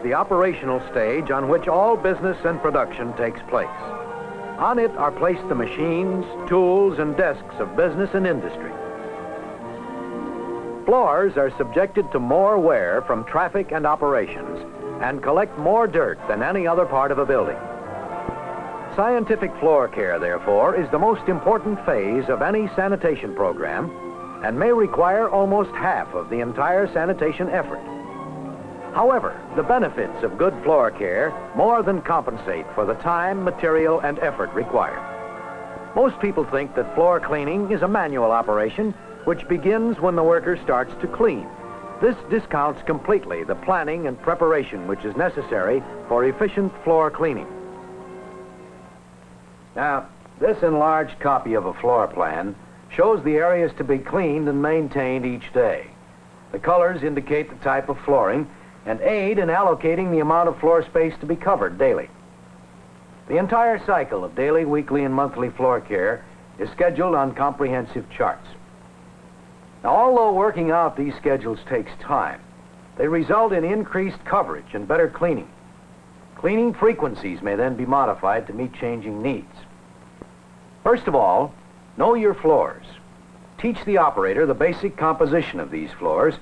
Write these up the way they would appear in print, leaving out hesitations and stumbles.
the operational stage on which all business and production takes place. On it are placed the machines, tools, and desks of business and industry. Floors are subjected to more wear from traffic and operations and collect more dirt than any other part of a building. Scientific floor care, therefore, is the most important phase of any sanitation program and may require almost half of the entire sanitation effort. However, the benefits of good floor care more than compensate for the time, material, and effort required. Most people think that floor cleaning is a manual operation which begins when the worker starts to clean. This discounts completely the planning and preparation which is necessary for efficient floor cleaning. Now, this enlarged copy of a floor plan shows the areas to be cleaned and maintained each day. The colors indicate the type of flooring and aid in allocating the amount of floor space to be covered daily. The entire cycle of daily, weekly, and monthly floor care is scheduled on comprehensive charts. Now, although working out these schedules takes time, they result in increased coverage and better cleaning. Cleaning frequencies may then be modified to meet changing needs. First of all, know your floors. Teach the operator the basic composition of these floors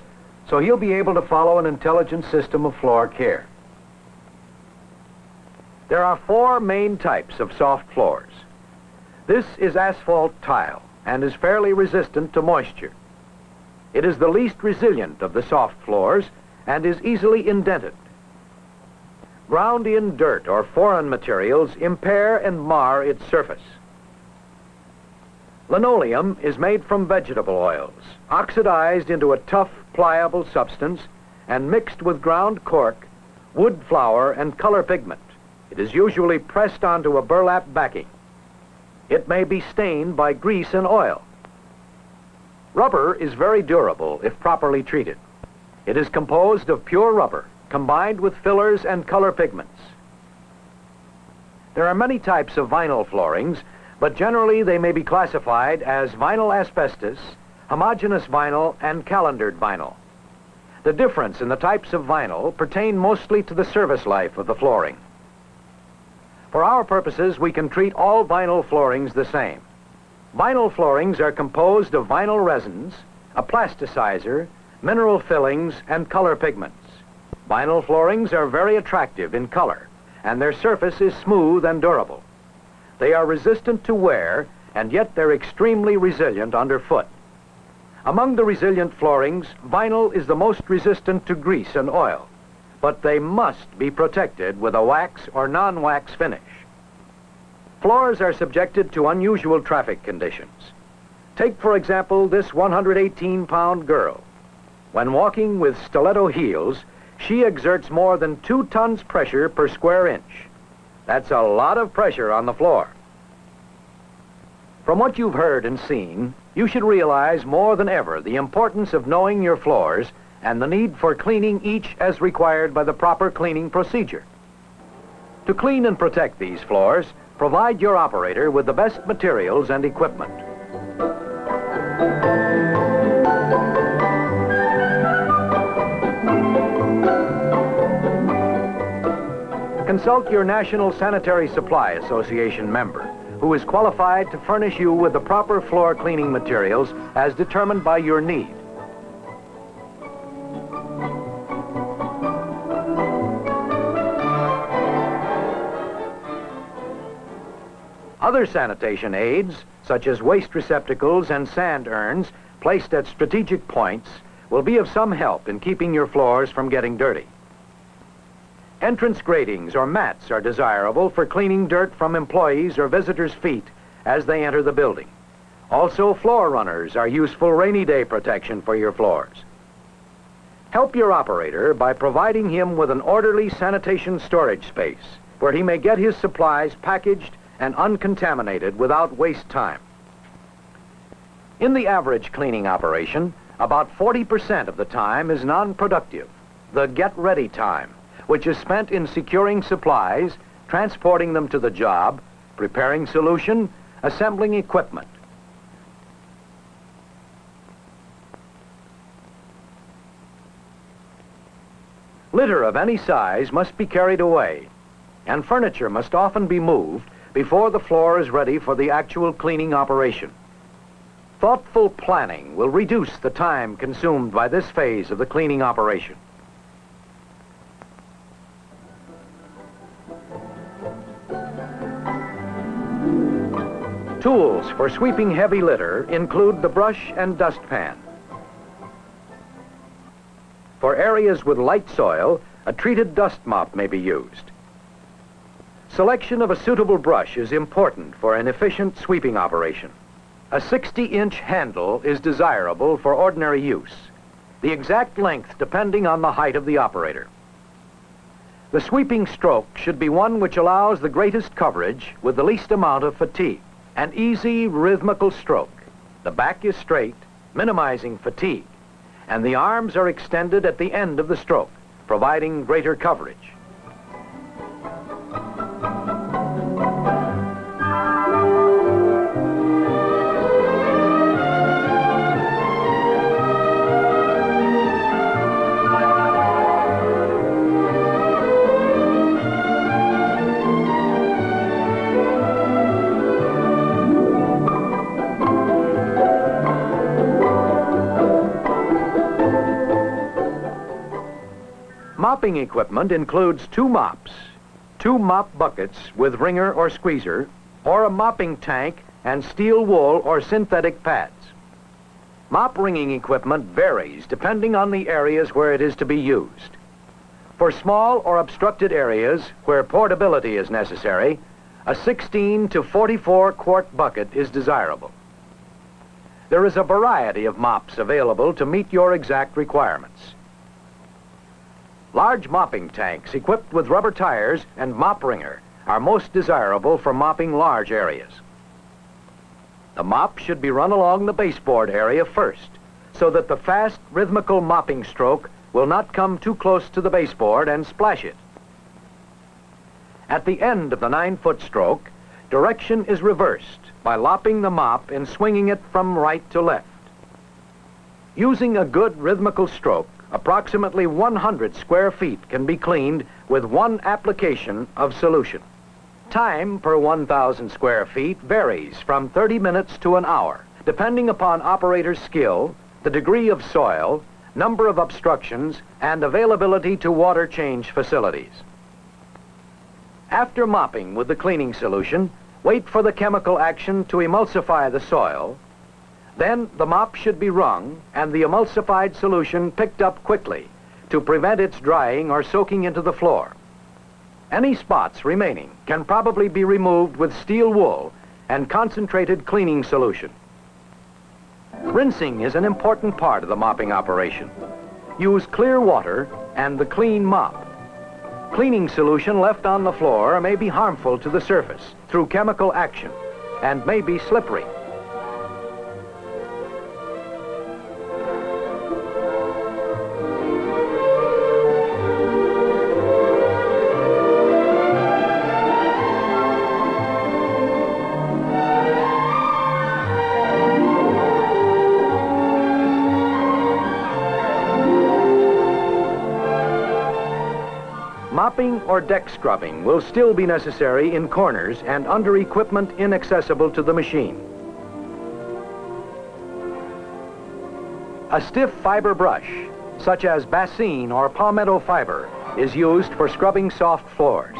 so he'll be able to follow an intelligent system of floor care. There are 4 main types of soft floors. This is asphalt tile and is fairly resistant to moisture. It is the least resilient of the soft floors and is easily indented. Ground-in dirt or foreign materials impair and mar its surface. Linoleum is made from vegetable oils, oxidized into a tough, pliable substance and mixed with ground cork, wood flour, and color pigment. It is usually pressed onto a burlap backing. It may be stained by grease and oil. Rubber is very durable if properly treated. It is composed of pure rubber combined with fillers and color pigments. There are many types of vinyl floorings, but generally they may be classified as vinyl asbestos, homogeneous vinyl, and calendared vinyl. The difference in the types of vinyl pertain mostly to the service life of the flooring. For our purposes, we can treat all vinyl floorings the same. Vinyl floorings are composed of vinyl resins, a plasticizer, mineral fillings, and color pigments. Vinyl floorings are very attractive in color, and their surface is smooth and durable. They are resistant to wear, and yet they're extremely resilient underfoot. Among the resilient floorings, vinyl is the most resistant to grease and oil, but they must be protected with a wax or non-wax finish. Floors are subjected to unusual traffic conditions. Take, for example, this 118-pound girl. When walking with stiletto heels, she exerts more than 2 tons pressure per square inch. That's a lot of pressure on the floor. From what you've heard and seen, you should realize more than ever the importance of knowing your floors and the need for cleaning each as required by the proper cleaning procedure. To clean and protect these floors, provide your operator with the best materials and equipment. Consult your National Sanitary Supply Association member, who is qualified to furnish you with the proper floor cleaning materials as determined by your need. Other sanitation aids, such as waste receptacles and sand urns placed at strategic points, will be of some help in keeping your floors from getting dirty. Entrance gratings or mats are desirable for cleaning dirt from employees' or visitors' feet as they enter the building. Also, floor runners are useful rainy day protection for your floors. Help your operator by providing him with an orderly sanitation storage space where he may get his supplies packaged and uncontaminated without waste time. In the average cleaning operation, about 40% of the time is non-productive, the get-ready time, which is spent in securing supplies, transporting them to the job, preparing solution, assembling equipment. Litter of any size must be carried away, and furniture must often be moved before the floor is ready for the actual cleaning operation. Thoughtful planning will reduce the time consumed by this phase of the cleaning operation. Tools for sweeping heavy litter include the brush and dustpan. For areas with light soil, a treated dust mop may be used. Selection of a suitable brush is important for an efficient sweeping operation. A 60-inch handle is desirable for ordinary use, the exact length depending on the height of the operator. The sweeping stroke should be one which allows the greatest coverage with the least amount of fatigue. An easy, rhythmical stroke. The back is straight, minimizing fatigue, and the arms are extended at the end of the stroke, providing greater coverage. Mopping equipment includes 2 mops, 2 mop buckets with wringer or squeezer, or a mopping tank and steel wool or synthetic pads. Mop wringing equipment varies depending on the areas where it is to be used. For small or obstructed areas where portability is necessary, a 16 to 44 quart bucket is desirable. There is a variety of mops available to meet your exact requirements. Large mopping tanks equipped with rubber tires and mop wringer are most desirable for mopping large areas. The mop should be run along the baseboard area first, so that the fast, rhythmical mopping stroke will not come too close to the baseboard and splash it. At the end of the 9-foot stroke, direction is reversed by lopping the mop and swinging it from right to left. Using a good rhythmical stroke, approximately 100 square feet can be cleaned with 1 application of solution. Time per 1,000 square feet varies from 30 minutes to an hour, depending upon operator's skill, the degree of soil, number of obstructions, and availability to water change facilities. After mopping with the cleaning solution, wait for the chemical action to emulsify the soil. Then the mop should be wrung and the emulsified solution picked up quickly to prevent its drying or soaking into the floor. Any spots remaining can probably be removed with steel wool and concentrated cleaning solution. Rinsing is an important part of the mopping operation. Use clear water and the clean mop. Cleaning solution left on the floor may be harmful to the surface through chemical action and may be slippery. Mopping or deck scrubbing will still be necessary in corners and under equipment inaccessible to the machine. A stiff fiber brush, such as bassine or palmetto fiber, is used for scrubbing soft floors.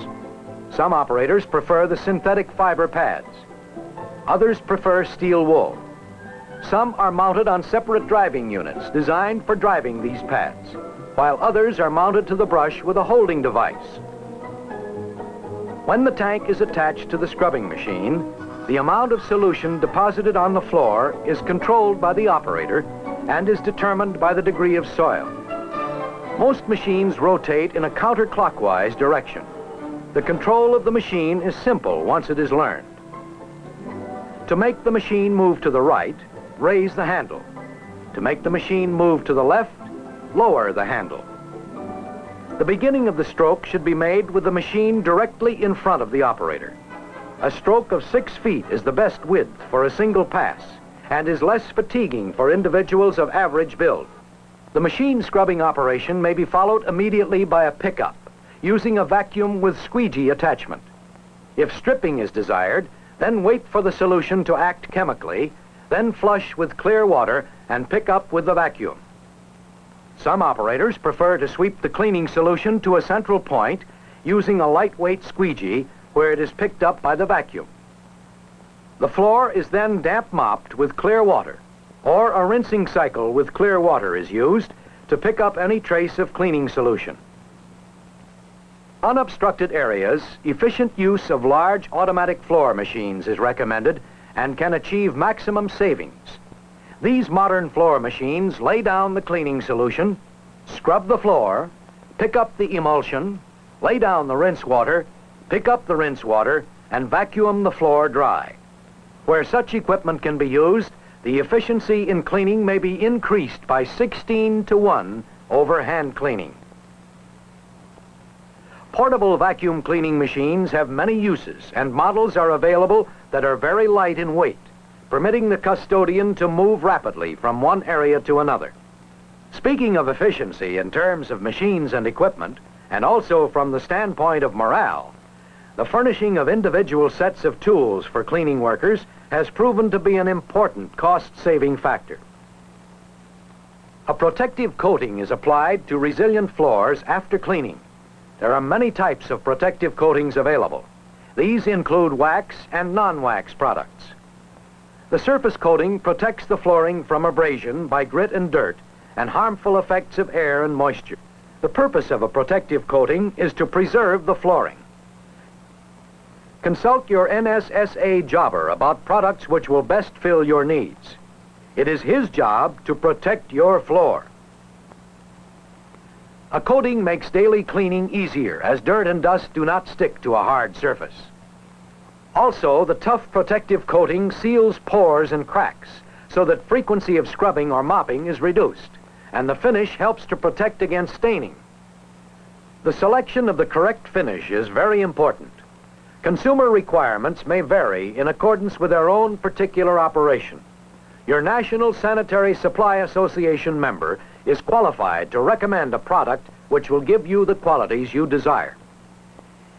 Some operators prefer the synthetic fiber pads. Others prefer steel wool. Some are mounted on separate driving units designed for driving these pads, while others are mounted to the brush with a holding device. When the tank is attached to the scrubbing machine, the amount of solution deposited on the floor is controlled by the operator and is determined by the degree of soil. Most machines rotate in a counterclockwise direction. The control of the machine is simple once it is learned. To make the machine move to the right, raise the handle. To make the machine move to the left, lower the handle. The beginning of the stroke should be made with the machine directly in front of the operator. A stroke of 6 feet is the best width for a single pass and is less fatiguing for individuals of average build. The machine scrubbing operation may be followed immediately by a pickup, using a vacuum with squeegee attachment. If stripping is desired, then wait for the solution to act chemically, then flush with clear water and pick up with the vacuum. Some operators prefer to sweep the cleaning solution to a central point using a lightweight squeegee where it is picked up by the vacuum. The floor is then damp mopped with clear water, or a rinsing cycle with clear water is used to pick up any trace of cleaning solution. Unobstructed areas, efficient use of large automatic floor machines is recommended and can achieve maximum savings. These modern floor machines lay down the cleaning solution, scrub the floor, pick up the emulsion, lay down the rinse water, pick up the rinse water, and vacuum the floor dry. Where such equipment can be used, the efficiency in cleaning may be increased by 16-to-1 over hand cleaning. Portable vacuum cleaning machines have many uses, and models are available that are very light in weight, permitting the custodian to move rapidly from one area to another. Speaking of efficiency in terms of machines and equipment, and also from the standpoint of morale, the furnishing of individual sets of tools for cleaning workers has proven to be an important cost-saving factor. A protective coating is applied to resilient floors after cleaning. There are many types of protective coatings available. These include wax and non-wax products. The surface coating protects the flooring from abrasion by grit and dirt and harmful effects of air and moisture. The purpose of a protective coating is to preserve the flooring. Consult your NSSA jobber about products which will best fill your needs. It is his job to protect your floor. A coating makes daily cleaning easier, as dirt and dust do not stick to a hard surface. Also, the tough protective coating seals pores and cracks so that frequency of scrubbing or mopping is reduced, and the finish helps to protect against staining. The selection of the correct finish is very important. Consumer requirements may vary in accordance with their own particular operation. Your National Sanitary Supply Association member is qualified to recommend a product which will give you the qualities you desire.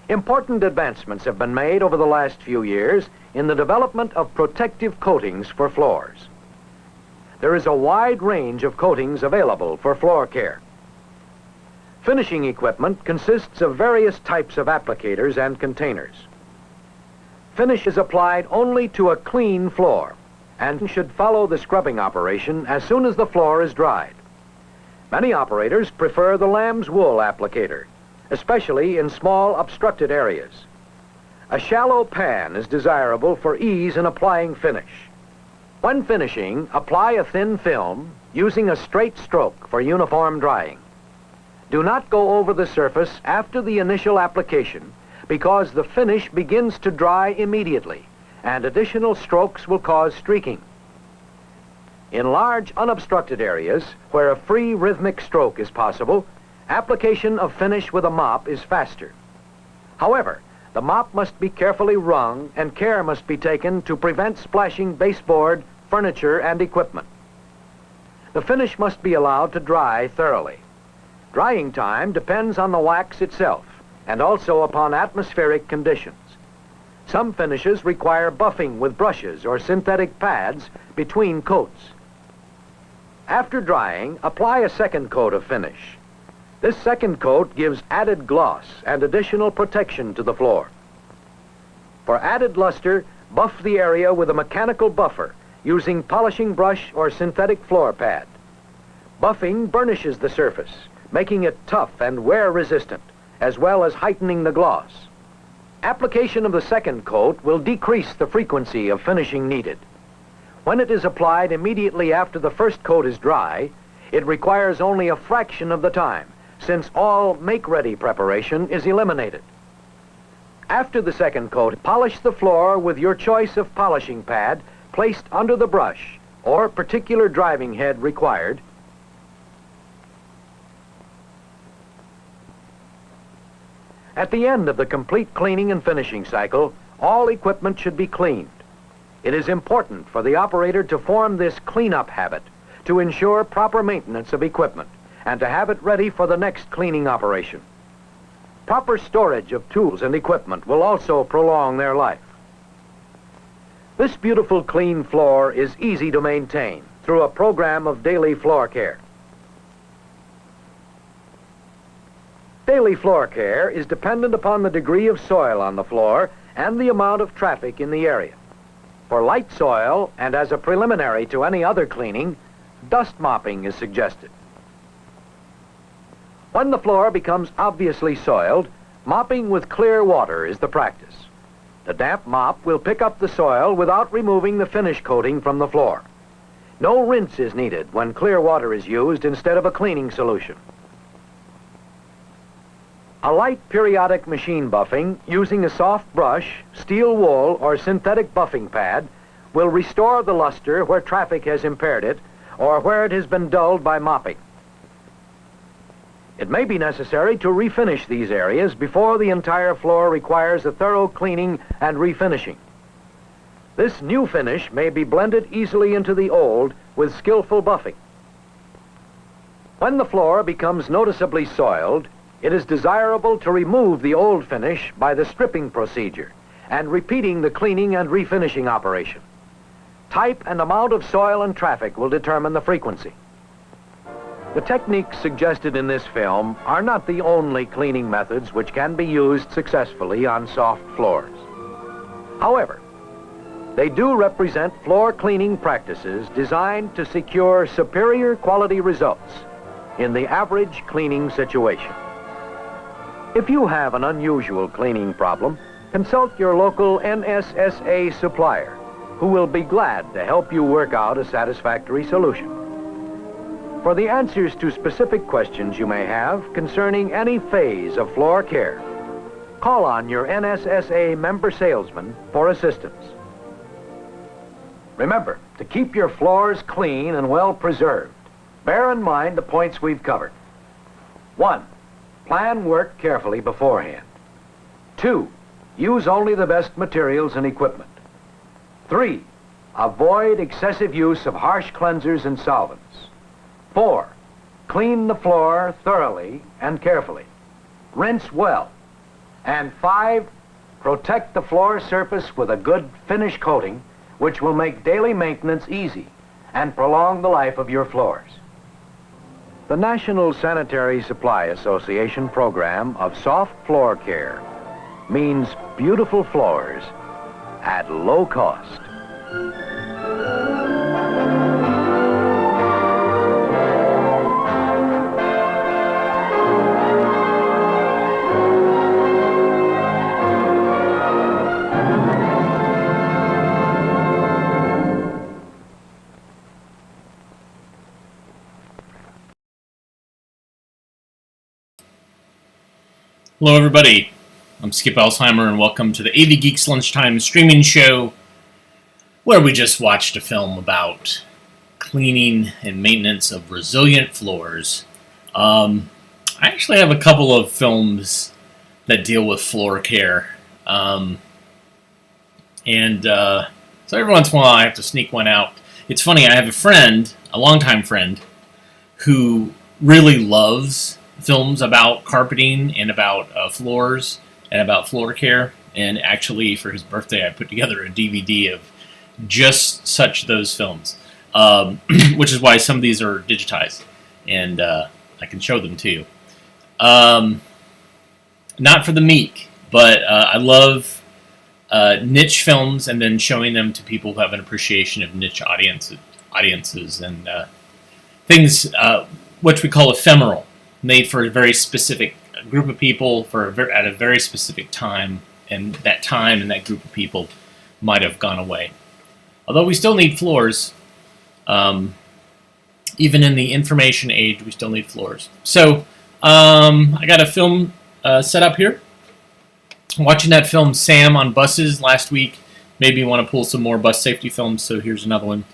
Important advancements have been made over the last few years in the development of protective coatings for floors. There is a wide range of coatings available for floor care. Finishing equipment consists of various types of applicators and containers. Finish is applied only to a clean floor and should follow the scrubbing operation as soon as the floor is dried. Many operators prefer the lamb's wool applicator, especially in small obstructed areas. A shallow pan is desirable for ease in applying finish. When finishing, apply a thin film using a straight stroke for uniform drying. Do not go over the surface after the initial application because the finish begins to dry immediately and additional strokes will cause streaking. In large unobstructed areas where a free rhythmic stroke is possible, application of finish with a mop is faster. However, the mop must be carefully wrung and care must be taken to prevent splashing baseboard, furniture, and equipment. The finish must be allowed to dry thoroughly. Drying time depends on the wax itself and also upon atmospheric conditions. Some finishes require buffing with brushes or synthetic pads between coats. After drying, apply a second coat of finish. This second coat gives added gloss and additional protection to the floor. For added luster, buff the area with a mechanical buffer using polishing brush or synthetic floor pad. Buffing burnishes the surface, making it tough and wear-resistant, as well as heightening the gloss. Application of the second coat will decrease the frequency of finishing needed. When it is applied immediately after the first coat is dry, it requires only a fraction of the time, since all make-ready preparation is eliminated. After the second coat, polish the floor with your choice of polishing pad placed under the brush or particular driving head required. At the end of the complete cleaning and finishing cycle, all equipment should be cleaned. It is important for the operator to form this cleanup habit to ensure proper maintenance of equipment and to have it ready for the next cleaning operation. Proper storage of tools and equipment will also prolong their life. This beautiful clean floor is easy to maintain through a program of daily floor care. Daily floor care is dependent upon the degree of soil on the floor and the amount of traffic in the area. For light soil, and as a preliminary to any other cleaning, dust mopping is suggested. When the floor becomes obviously soiled, mopping with clear water is the practice. The damp mop will pick up the soil without removing the finish coating from the floor. No rinse is needed when clear water is used instead of a cleaning solution. A light periodic machine buffing using a soft brush, steel wool, or synthetic buffing pad will restore the luster where traffic has impaired it or where it has been dulled by mopping. It may be necessary to refinish these areas before the entire floor requires a thorough cleaning and refinishing. This new finish may be blended easily into the old with skillful buffing. When the floor becomes noticeably soiled, it is desirable to remove the old finish by the stripping procedure and repeating the cleaning and refinishing operation. Type and amount of soil and traffic will determine the frequency. The techniques suggested in this film are not the only cleaning methods which can be used successfully on soft floors. However, they do represent floor cleaning practices designed to secure superior quality results in the average cleaning situation. If you have an unusual cleaning problem, consult your local NSSA supplier, who will be glad to help you work out a satisfactory solution. For the answers to specific questions you may have concerning any phase of floor care, call on your NSSA member salesman for assistance. Remember to keep your floors clean and well preserved. Bear in mind the points we've covered. 1. Plan work carefully beforehand. 2. Use only the best materials and equipment. 3. Avoid excessive use of harsh cleansers and solvents. 4. Clean the floor thoroughly and carefully. Rinse well. And 5. Protect the floor surface with a good finish coating, which will make daily maintenance easy and prolong the life of your floors. The National Sanitary Supply Association program of soft floor care means beautiful floors at low cost. Hello everybody, I'm Skip Alzheimer and welcome to the AV Geeks Lunchtime streaming show where we just watched a film about cleaning and maintenance of resilient floors. I actually have a couple of films that deal with floor care. So every once in a while I have to sneak one out. It's funny, I have a friend, a longtime friend, who really loves films about carpeting and about floors and about floor care. And actually, for his birthday, I put together a DVD of just such those films, which is why some of these are digitized, and I can show them to you. Not for the meek, but I love niche films and then showing them to people who have an appreciation of niche audiences and things which we call ephemeral, made for a very specific group of people at a very specific time, and that time and that group of people might have gone away. Although we still need floors, even in the information age, we still need floors. So I got a film set up here. Watching that film Sam on Buses last week made me want to pull some more bus safety films, so here's another one.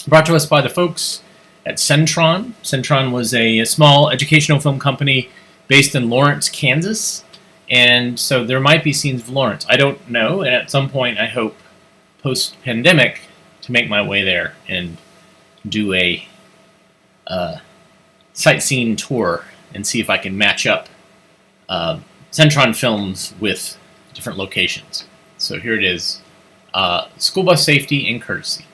Brought to us by the folks at Centron. Centron was a small educational film company based in Lawrence, Kansas, and so there might be scenes of Lawrence. I don't know, and at some point I hope post-pandemic to make my way there and do a sightseeing tour and see if I can match up Centron films with different locations. So here it is, school bus safety and courtesy.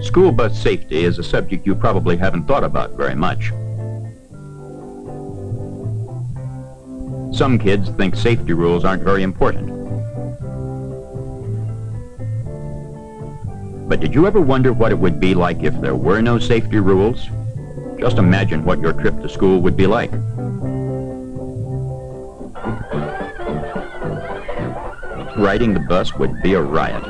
School bus safety is a subject you probably haven't thought about very much. Some kids think safety rules aren't very important. But did you ever wonder what it would be like if there were no safety rules? Just imagine what your trip to school would be like. Riding the bus would be a riot.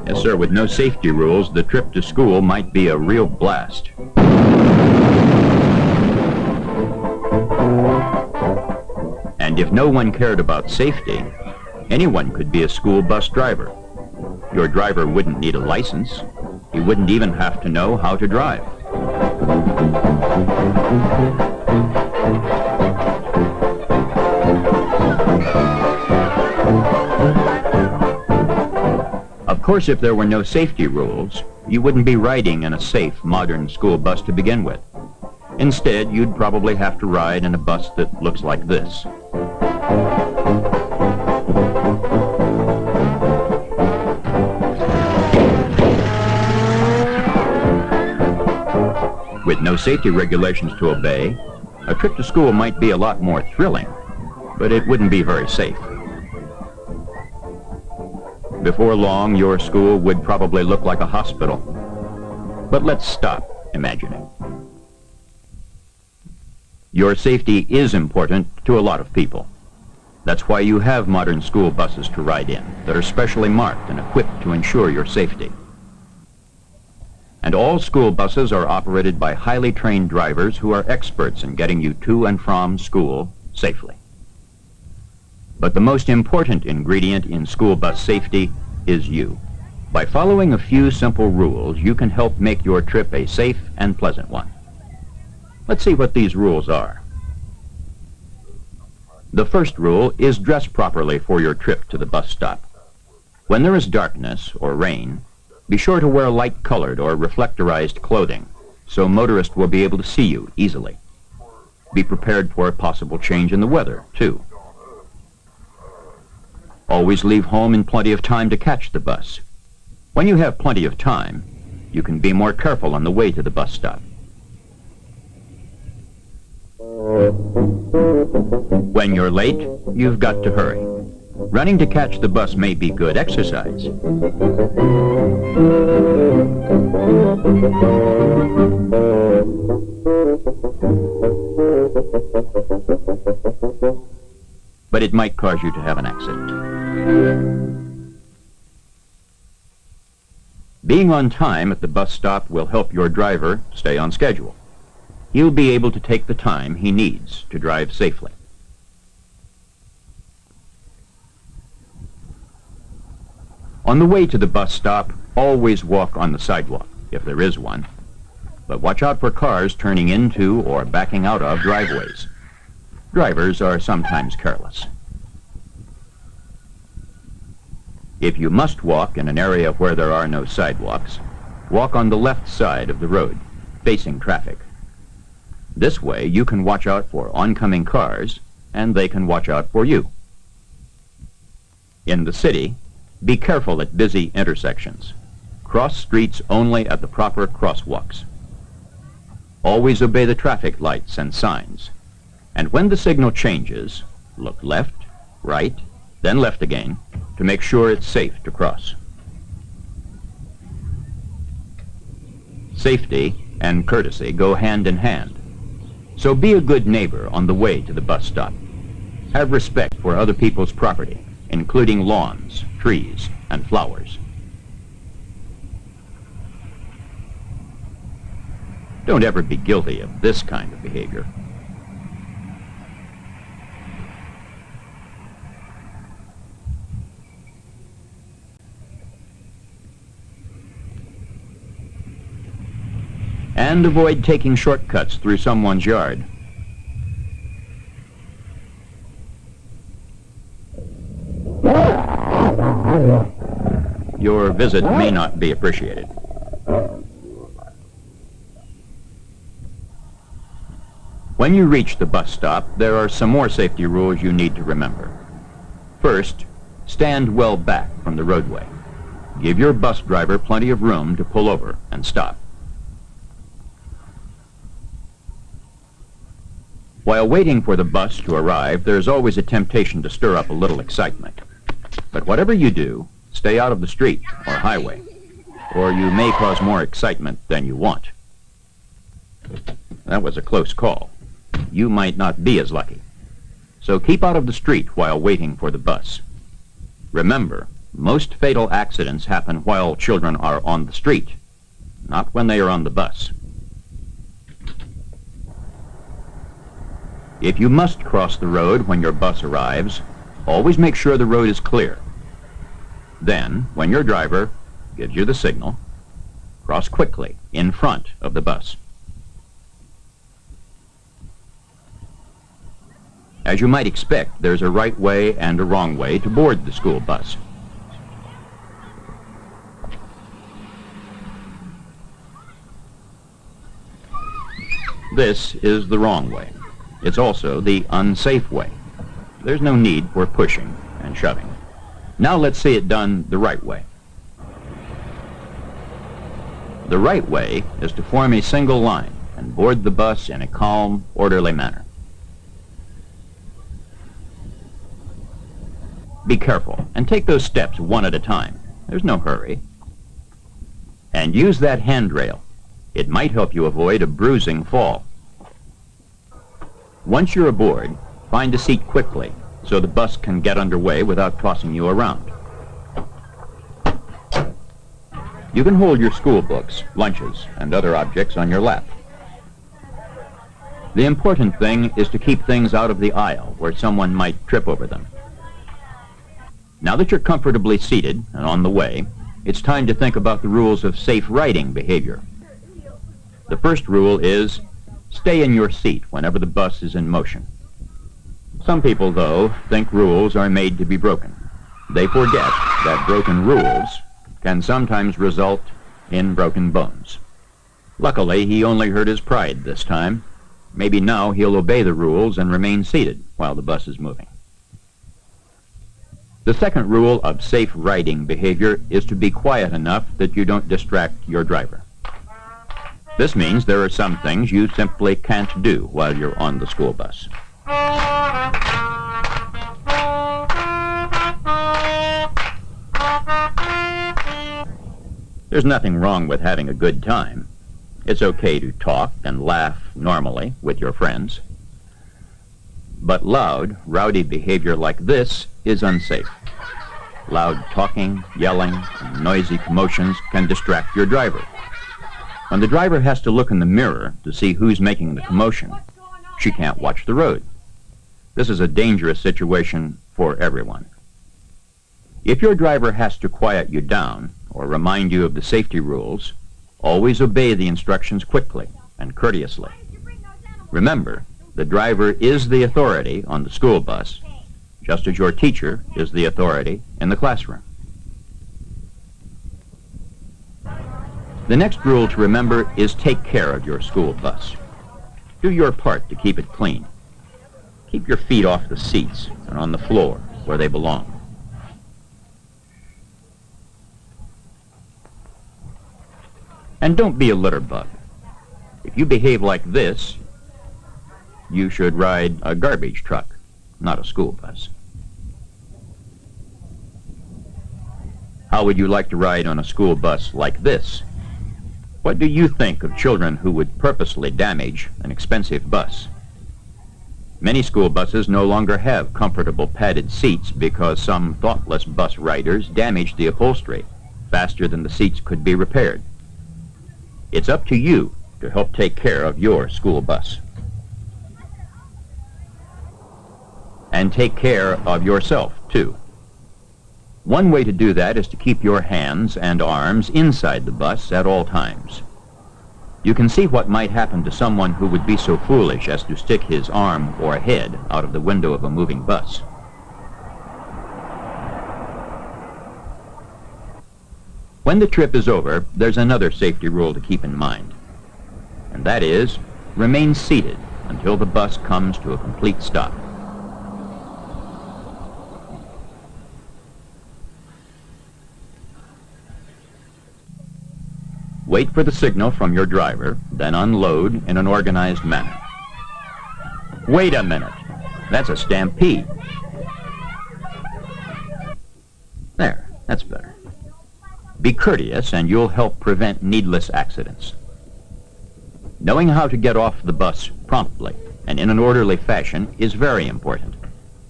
Yes, sir, with no safety rules, the trip to school might be a real blast. And if no one cared about safety, anyone could be a school bus driver. Your driver wouldn't need a license. He wouldn't even have to know how to drive. Of course, if there were no safety rules, you wouldn't be riding in a safe, modern school bus to begin with. Instead, you'd probably have to ride in a bus that looks like this. With no safety regulations to obey, a trip to school might be a lot more thrilling, but it wouldn't be very safe. Before long, your school would probably look like a hospital. But let's stop imagining. Your safety is important to a lot of people. That's why you have modern school buses to ride in that are specially marked and equipped to ensure your safety. And all school buses are operated by highly trained drivers who are experts in getting you to and from school safely. But the most important ingredient in school bus safety is you. By following a few simple rules, you can help make your trip a safe and pleasant one. Let's see what these rules are. The first rule is dress properly for your trip to the bus stop. When there is darkness or rain, be sure to wear light-colored or reflectorized clothing so motorists will be able to see you easily. Be prepared for a possible change in the weather, too. Always leave home in plenty of time to catch the bus. When you have plenty of time, you can be more careful on the way to the bus stop. When you're late, you've got to hurry. Running to catch the bus may be good exercise. But it might cause you to have an accident. Being on time at the bus stop will help your driver stay on schedule. He'll be able to take the time he needs to drive safely. On the way to the bus stop, always walk on the sidewalk, if there is one. But watch out for cars turning into or backing out of driveways. Drivers are sometimes careless. If you must walk in an area where there are no sidewalks, walk on the left side of the road, facing traffic. This way, you can watch out for oncoming cars, and they can watch out for you. In the city, be careful at busy intersections. Cross streets only at the proper crosswalks. Always obey the traffic lights and signs. And when the signal changes, look left, right, then left again, to make sure it's safe to cross. Safety and courtesy go hand in hand. So be a good neighbor on the way to the bus stop. Have respect for other people's property, including lawns, trees, and flowers. Don't ever be guilty of this kind of behavior. And avoid taking shortcuts through someone's yard. Your visit may not be appreciated. When you reach the bus stop, there are some more safety rules you need to remember. First, stand well back from the roadway. Give your bus driver plenty of room to pull over and stop. While waiting for the bus to arrive, there's always a temptation to stir up a little excitement. But whatever you do, stay out of the street or highway, or you may cause more excitement than you want. That was a close call. You might not be as lucky. So keep out of the street while waiting for the bus. Remember, most fatal accidents happen while children are on the street, not when they are on the bus. If you must cross the road when your bus arrives, always make sure the road is clear. Then, when your driver gives you the signal, cross quickly in front of the bus. As you might expect, there's a right way and a wrong way to board the school bus. This is the wrong way. It's also the unsafe way. There's no need for pushing and shoving. Now let's see it done the right way. The right way is to form a single line and board the bus in a calm, orderly manner. Be careful and take those steps one at a time. There's no hurry. And use that handrail. It might help you avoid a bruising fall. Once you're aboard, find a seat quickly so the bus can get underway without tossing you around. You can hold your school books, lunches, and other objects on your lap. The important thing is to keep things out of the aisle where someone might trip over them. Now that you're comfortably seated and on the way, it's time to think about the rules of safe riding behavior. The first rule is stay in your seat whenever the bus is in motion. Some people, though, think rules are made to be broken. They forget that broken rules can sometimes result in broken bones. Luckily, he only hurt his pride this time. Maybe now he'll obey the rules and remain seated while the bus is moving. The second rule of safe riding behavior is to be quiet enough that you don't distract your driver. This means there are some things you simply can't do while you're on the school bus. There's nothing wrong with having a good time. It's okay to talk and laugh normally with your friends. But loud, rowdy behavior like this is unsafe. Loud talking, yelling, and noisy commotions can distract your driver. When the driver has to look in the mirror to see who's making the commotion, she can't watch the road. This is a dangerous situation for everyone. If your driver has to quiet you down or remind you of the safety rules, always obey the instructions quickly and courteously. Remember, the driver is the authority on the school bus, just as your teacher is the authority in the classroom. The next rule to remember is take care of your school bus. Do your part to keep it clean. Keep your feet off the seats and on the floor where they belong. And don't be a litter bug. If you behave like this, you should ride a garbage truck, not a school bus. How would you like to ride on a school bus like this? What do you think of children who would purposely damage an expensive bus? Many school buses no longer have comfortable padded seats because some thoughtless bus riders damaged the upholstery faster than the seats could be repaired. It's up to you to help take care of your school bus. And take care of yourself, too. One way to do that is to keep your hands and arms inside the bus at all times. You can see what might happen to someone who would be so foolish as to stick his arm or head out of the window of a moving bus. When the trip is over, there's another safety rule to keep in mind, and that is, remain seated until the bus comes to a complete stop. Wait for the signal from your driver, then unload in an organized manner. Wait a minute. That's a stampede. There, that's better. Be courteous and you'll help prevent needless accidents. Knowing how to get off the bus promptly and in an orderly fashion is very important,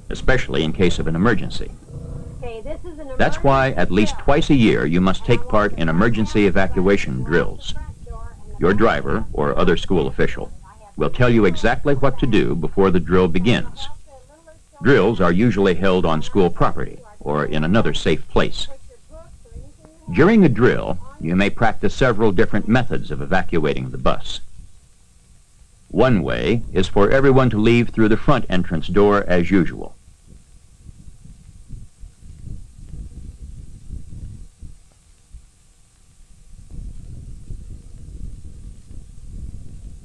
especially in case of an emergency. That's why at least twice a year you must take part in emergency evacuation drills. Your driver or other school official will tell you exactly what to do before the drill begins. Drills are usually held on school property or in another safe place. During a drill, you may practice several different methods of evacuating the bus. One way is for everyone to leave through the front entrance door as usual.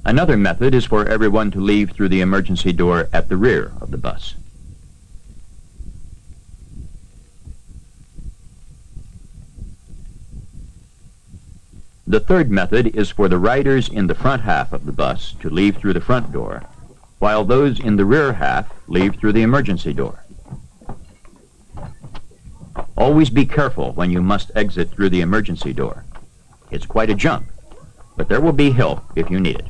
Another method is for everyone to leave through the emergency door at the rear of the bus. The third method is for the riders in the front half of the bus to leave through the front door, while those in the rear half leave through the emergency door. Always be careful when you must exit through the emergency door. It's quite a jump, but there will be help if you need it.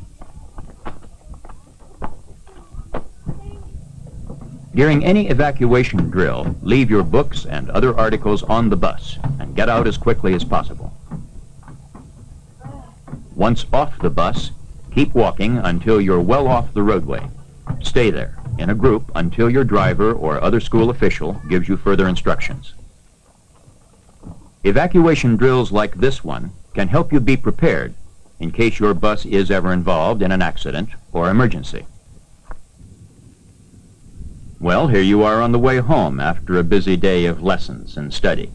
During any evacuation drill, leave your books and other articles on the bus and get out as quickly as possible. Once off the bus, keep walking until you're well off the roadway. Stay there in a group until your driver or other school official gives you further instructions. Evacuation drills like this one can help you be prepared in case your bus is ever involved in an accident or emergency. Well, here you are on the way home after a busy day of lessons and study.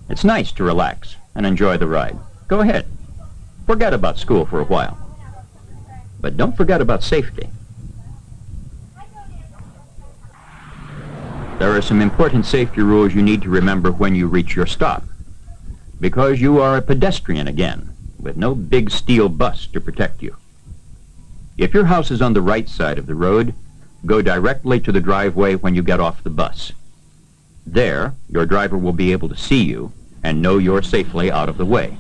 It's nice to relax and enjoy the ride. Go ahead. Forget about school for a while. But don't forget about safety. There are some important safety rules you need to remember when you reach your stop, because you are a pedestrian again, with no big steel bus to protect you. If your house is on the right side of the road, go directly to the driveway when you get off the bus. There, your driver will be able to see you and know you're safely out of the way.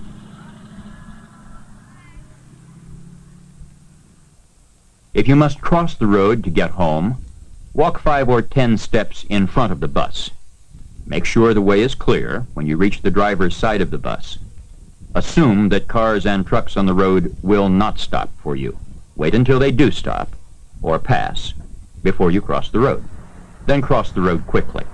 If you must cross the road to get home, walk 5 or 10 steps in front of the bus. Make sure the way is clear when you reach the driver's side of the bus. Assume that cars and trucks on the road will not stop for you. Wait until they do stop, or pass, before you cross the road. Then cross the road quickly.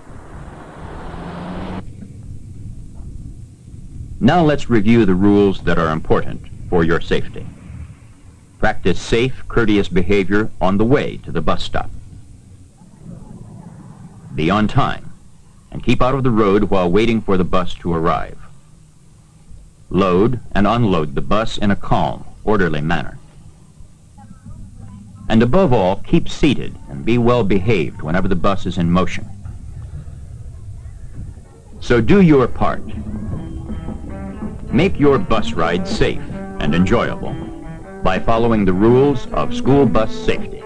Now let's review the rules that are important for your safety. Practice safe, courteous behavior on the way to the bus stop. Be on time, and keep out of the road while waiting for the bus to arrive. Load and unload the bus in a calm, orderly manner. And above all, keep seated and be well behaved whenever the bus is in motion. So do your part. Make your bus ride safe and enjoyable by following the rules of school bus safety.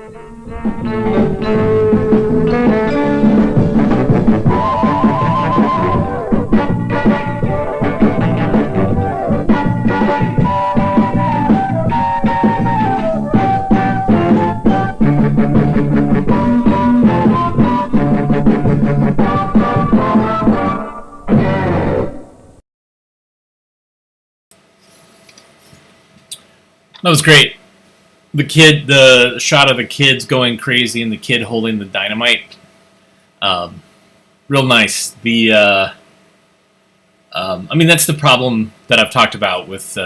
That was great. The shot of the kids going crazy and the kid holding the dynamite. Real nice. I mean, that's the problem that I've talked about with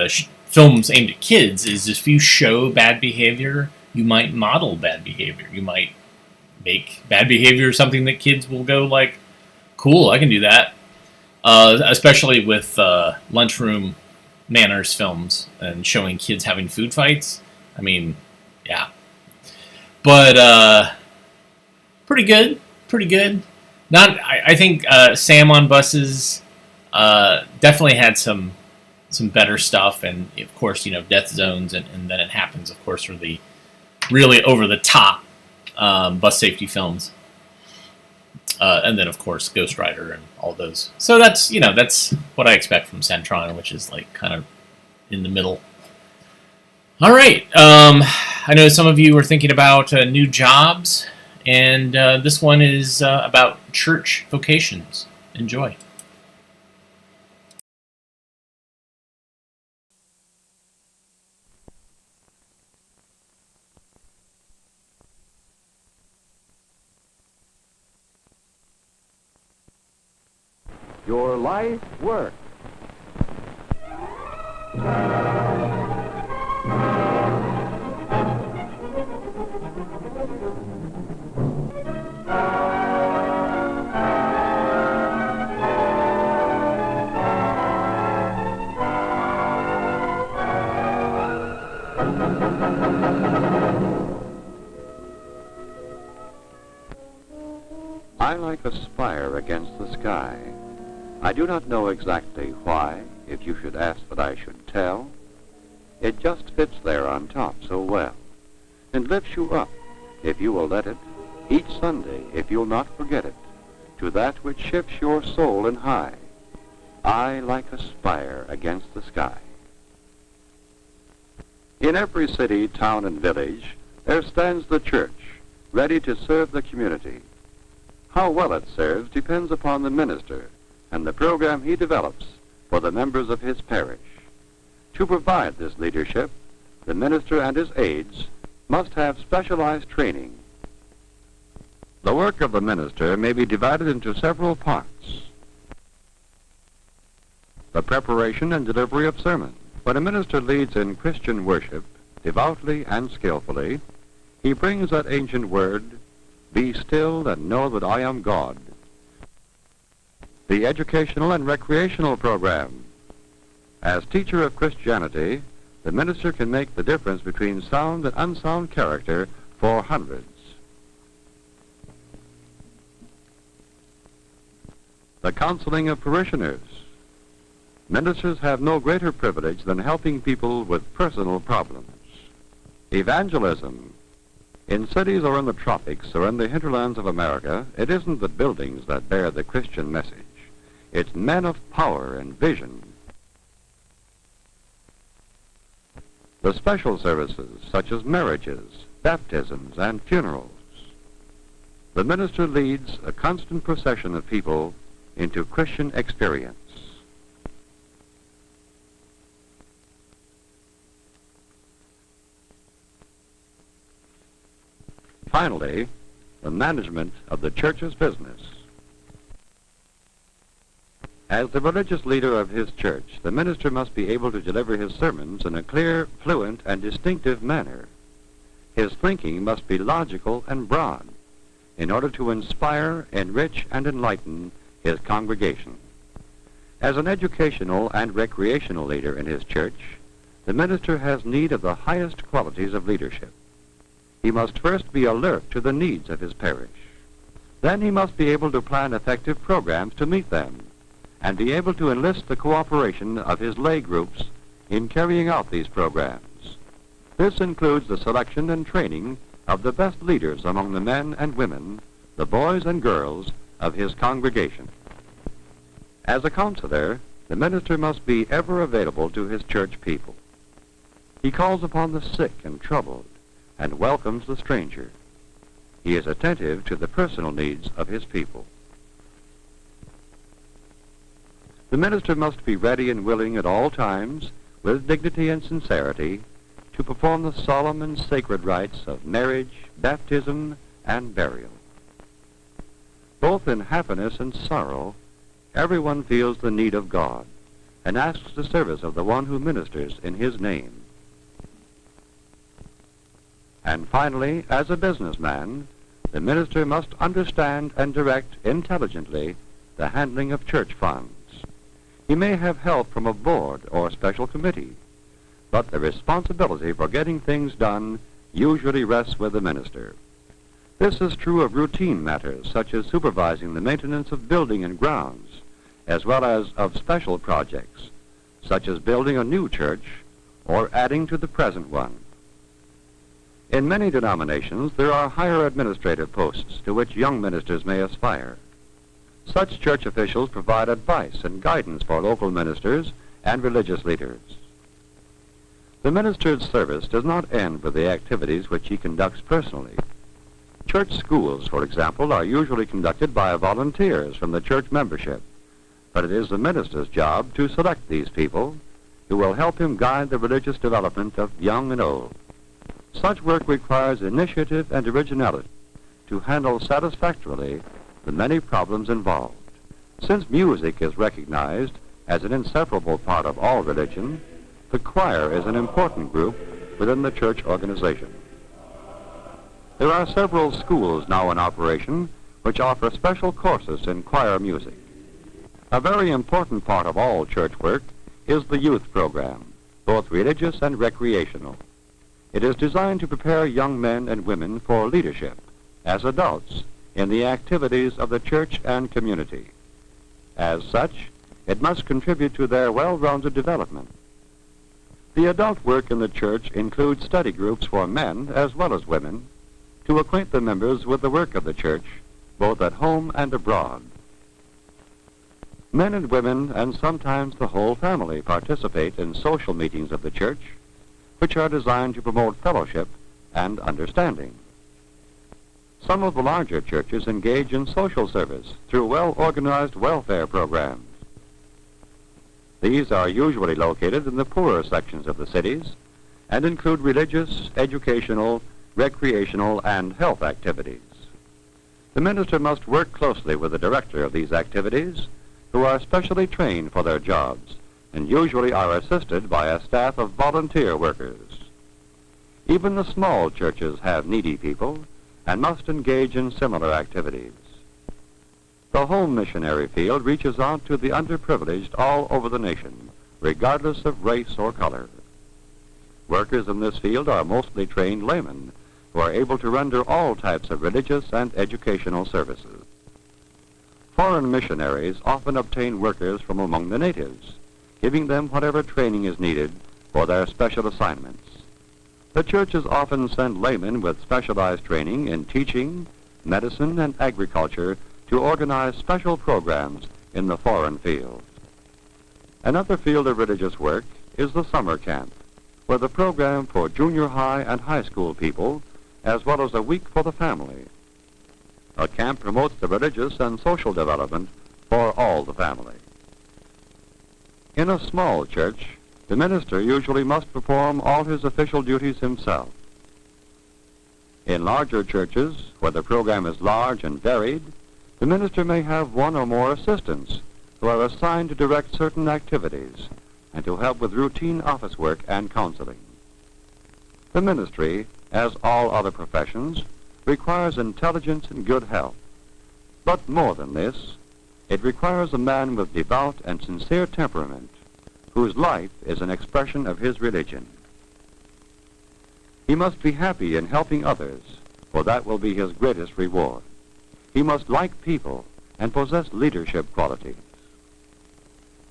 films aimed at kids, is if you show bad behavior, you might model bad behavior. You might make bad behavior something that kids will go like, cool, I can do that. Especially with lunchroom manners films and showing kids having food fights. I mean, yeah. But pretty good. Pretty good. I think Sam on Buses definitely had some better stuff, and of course, Death Zones and Then It Happens, of course, are the really over the top bus safety films. And then, of course, Ghost Rider and all those. So that's what I expect from Centron, which is like kind of in the middle. All right. I know some of you are thinking about new jobs, and this one is about church vocations. Enjoy. Your life work. I like a spire against the sky. I do not know exactly why, if you should ask that I should tell. It just fits there on top so well, and lifts you up, if you will let it, each Sunday, if you'll not forget it, to that which shifts your soul in high. I like a spire against the sky. In every city, town, and village, there stands the church, ready to serve the community. How well it serves depends upon the minister and the program he develops for the members of his parish. To provide this leadership, the minister and his aides must have specialized training. The work of the minister may be divided into several parts. The preparation and delivery of sermons. When a minister leads in Christian worship, devoutly and skillfully, he brings that ancient word, "Be still and know that I am God." The educational and recreational program. As teacher of Christianity, the minister can make the difference between sound and unsound character for hundreds. The counseling of parishioners. Ministers have no greater privilege than helping people with personal problems. Evangelism. In cities or in the tropics or in the hinterlands of America, it isn't the buildings that bear the Christian message. It's men of power and vision. The special services, such as marriages, baptisms, and funerals. The minister leads a constant procession of people into Christian experience. Finally, the management of the church's business. As the religious leader of his church, the minister must be able to deliver his sermons in a clear, fluent, and distinctive manner. His thinking must be logical and broad in order to inspire, enrich, and enlighten his congregation. As an educational and recreational leader in his church, the minister has need of the highest qualities of leadership. He must first be alert to the needs of his parish. Then he must be able to plan effective programs to meet them, and be able to enlist the cooperation of his lay groups in carrying out these programs. This includes the selection and training of the best leaders among the men and women, the boys and girls of his congregation. As a counselor, the minister must be ever available to his church people. He calls upon the sick and troubled and welcomes the stranger. He is attentive to the personal needs of his people. The minister must be ready and willing at all times, with dignity and sincerity, to perform the solemn and sacred rites of marriage, baptism, and burial. Both in happiness and sorrow, everyone feels the need of God and asks the service of the one who ministers in his name. And finally, as a businessman, the minister must understand and direct intelligently the handling of church funds. He may have help from a board or special committee, but the responsibility for getting things done usually rests with the minister. This is true of routine matters such as supervising the maintenance of building and grounds, as well as of special projects, such as building a new church or adding to the present one. In many denominations, there are higher administrative posts to which young ministers may aspire. Such church officials provide advice and guidance for local ministers and religious leaders. The minister's service does not end with the activities which he conducts personally. Church schools, for example, are usually conducted by volunteers from the church membership, but it is the minister's job to select these people who will help him guide the religious development of young and old. Such work requires initiative and originality to handle satisfactorily the many problems involved. Since music is recognized as an inseparable part of all religion, the choir is an important group within the church organization. There are several schools now in operation which offer special courses in choir music. A very important part of all church work is the youth program, both religious and recreational. It is designed to prepare young men and women for leadership as adults in the activities of the church and community. As such, it must contribute to their well-rounded development. The adult work in the church includes study groups for men as well as women to acquaint the members with the work of the church, both at home and abroad. Men and women, and sometimes the whole family, participate in social meetings of the church, which are designed to promote fellowship and understanding. Some of the larger churches engage in social service through well-organized welfare programs. These are usually located in the poorer sections of the cities and include religious, educational, recreational, and health activities. The minister must work closely with the director of these activities, who are specially trained for their jobs and usually are assisted by a staff of volunteer workers. Even the small churches have needy people and must engage in similar activities. The home missionary field reaches out to the underprivileged all over the nation, regardless of race or color. Workers in this field are mostly trained laymen who are able to render all types of religious and educational services. Foreign missionaries often obtain workers from among the natives, giving them whatever training is needed for their special assignments. The churches often send laymen with specialized training in teaching, medicine, and agriculture to organize special programs in the foreign field. Another field of religious work is the summer camp, with a program for junior high and high school people, as well as a week for the family. A camp promotes the religious and social development for all the family. In a small church, the minister usually must perform all his official duties himself. In larger churches, where the program is large and varied, the minister may have one or more assistants who are assigned to direct certain activities and to help with routine office work and counseling. The ministry, as all other professions, requires intelligence and good health. But more than this, it requires a man with devout and sincere temperament, whose life is an expression of his religion. He must be happy in helping others, for that will be his greatest reward. He must like people and possess leadership qualities.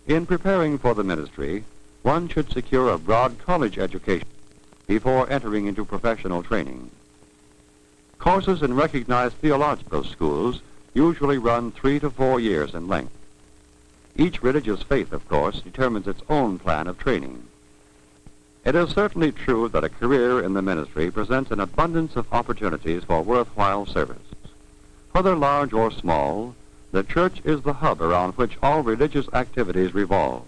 In preparing for the ministry, one should secure a broad college education before entering into professional training. Courses in recognized theological schools usually run 3 to 4 years in length. Each religious faith, of course, determines its own plan of training. It is certainly true that a career in the ministry presents an abundance of opportunities for worthwhile service. Whether large or small, the church is the hub around which all religious activities revolve.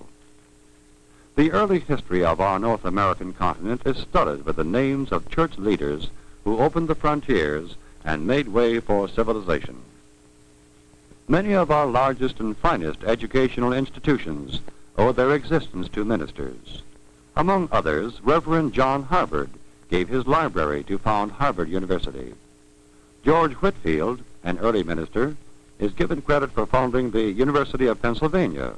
The early history of our North American continent is studded with the names of church leaders who opened the frontiers and made way for civilization. Many of our largest and finest educational institutions owe their existence to ministers. Among others, Reverend John Harvard gave his library to found Harvard University. George Whitfield, an early minister, is given credit for founding the University of Pennsylvania.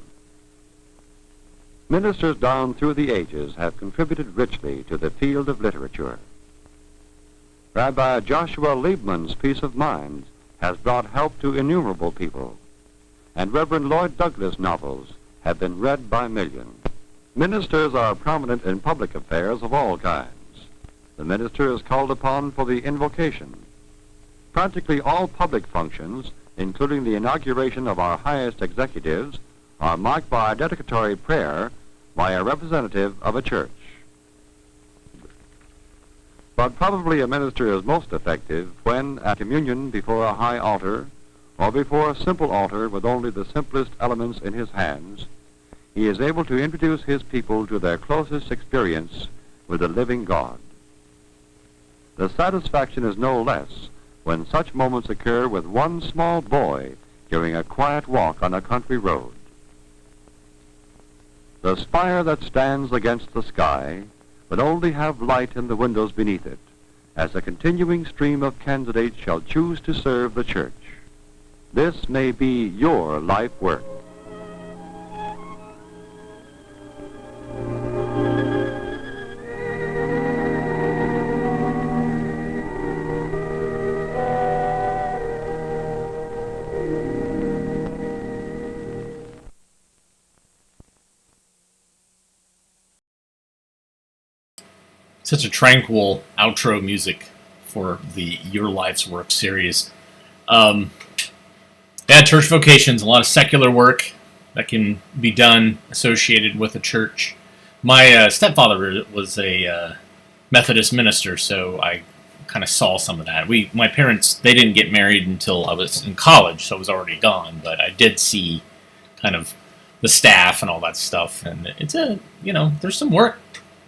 Ministers down through the ages have contributed richly to the field of literature. Rabbi Joshua Liebman's Peace of Mind has brought help to innumerable people, and Reverend Lloyd Douglas novels have been read by millions. Ministers are prominent in public affairs of all kinds. The minister is called upon for the invocation. Practically all public functions, including the inauguration of our highest executives, are marked by a dedicatory prayer by a representative of a church. But probably a minister is most effective when, at communion before a high altar, or before a simple altar with only the simplest elements in his hands, he is able to introduce his people to their closest experience with the living God. The satisfaction is no less when such moments occur with one small boy during a quiet walk on a country road. The spire that stands against the sky would only have light in the windows beneath it, as a continuing stream of candidates shall choose to serve the church. This may be your life work. Such a tranquil outro music for the Your Life's Work series. Church vocations, a lot of secular work that can be done associated with a church. My stepfather was a Methodist minister, so I kind of saw some of that. My parents, they didn't get married until I was in college, so I was already gone, but I did see kind of the staff and all that stuff, and it's there's some work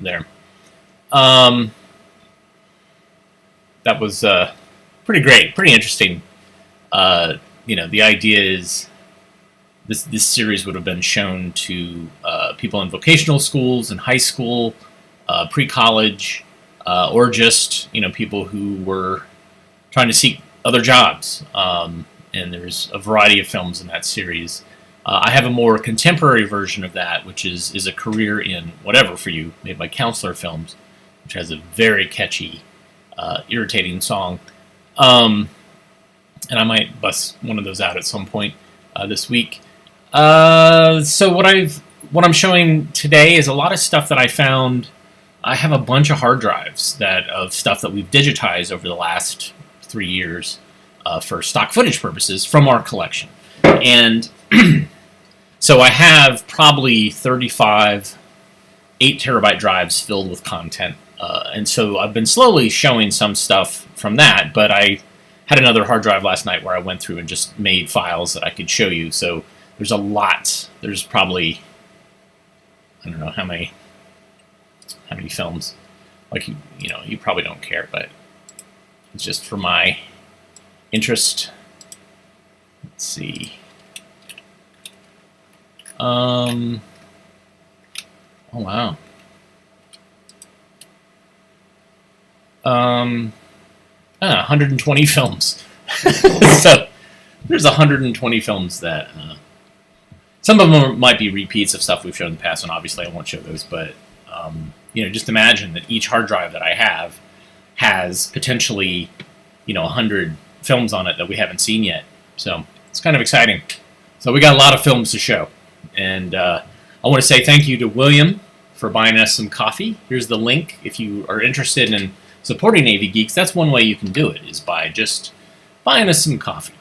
there. That was pretty great, pretty interesting. The idea is this series would have been shown to people in vocational schools and high school, pre-college, or just people who were trying to seek other jobs. And there's a variety of films in that series. I have a more contemporary version of that, which is a career in whatever for you, made by Counselor Films, which has a very catchy, irritating song. And I might bust one of those out at some point this week. So what I'm showing today is a lot of stuff that I found. I have a bunch of hard drives of stuff that we've digitized over the last 3 years for stock footage purposes from our collection. And so I have probably 35 8-terabyte drives filled with content. And so I've been slowly showing some stuff from that, but I had another hard drive last night where I went through and just made files that I could show you. So there's a lot. There's probably, I don't know how many films. Like, you probably don't care, but it's just for my interest. Let's see. Oh, wow. 120 films. So there's 120 films that some of them might be repeats of stuff we've shown in the past, and obviously I won't show those, but just imagine that each hard drive that I have has potentially 100 films on it that we haven't seen yet. So it's kind of exciting. So we got a lot of films to show, and I want to say thank you to William for buying us some coffee. Here's the link if you are interested in supporting AV Geeks. That's one way you can do it, is by just buying us some coffee.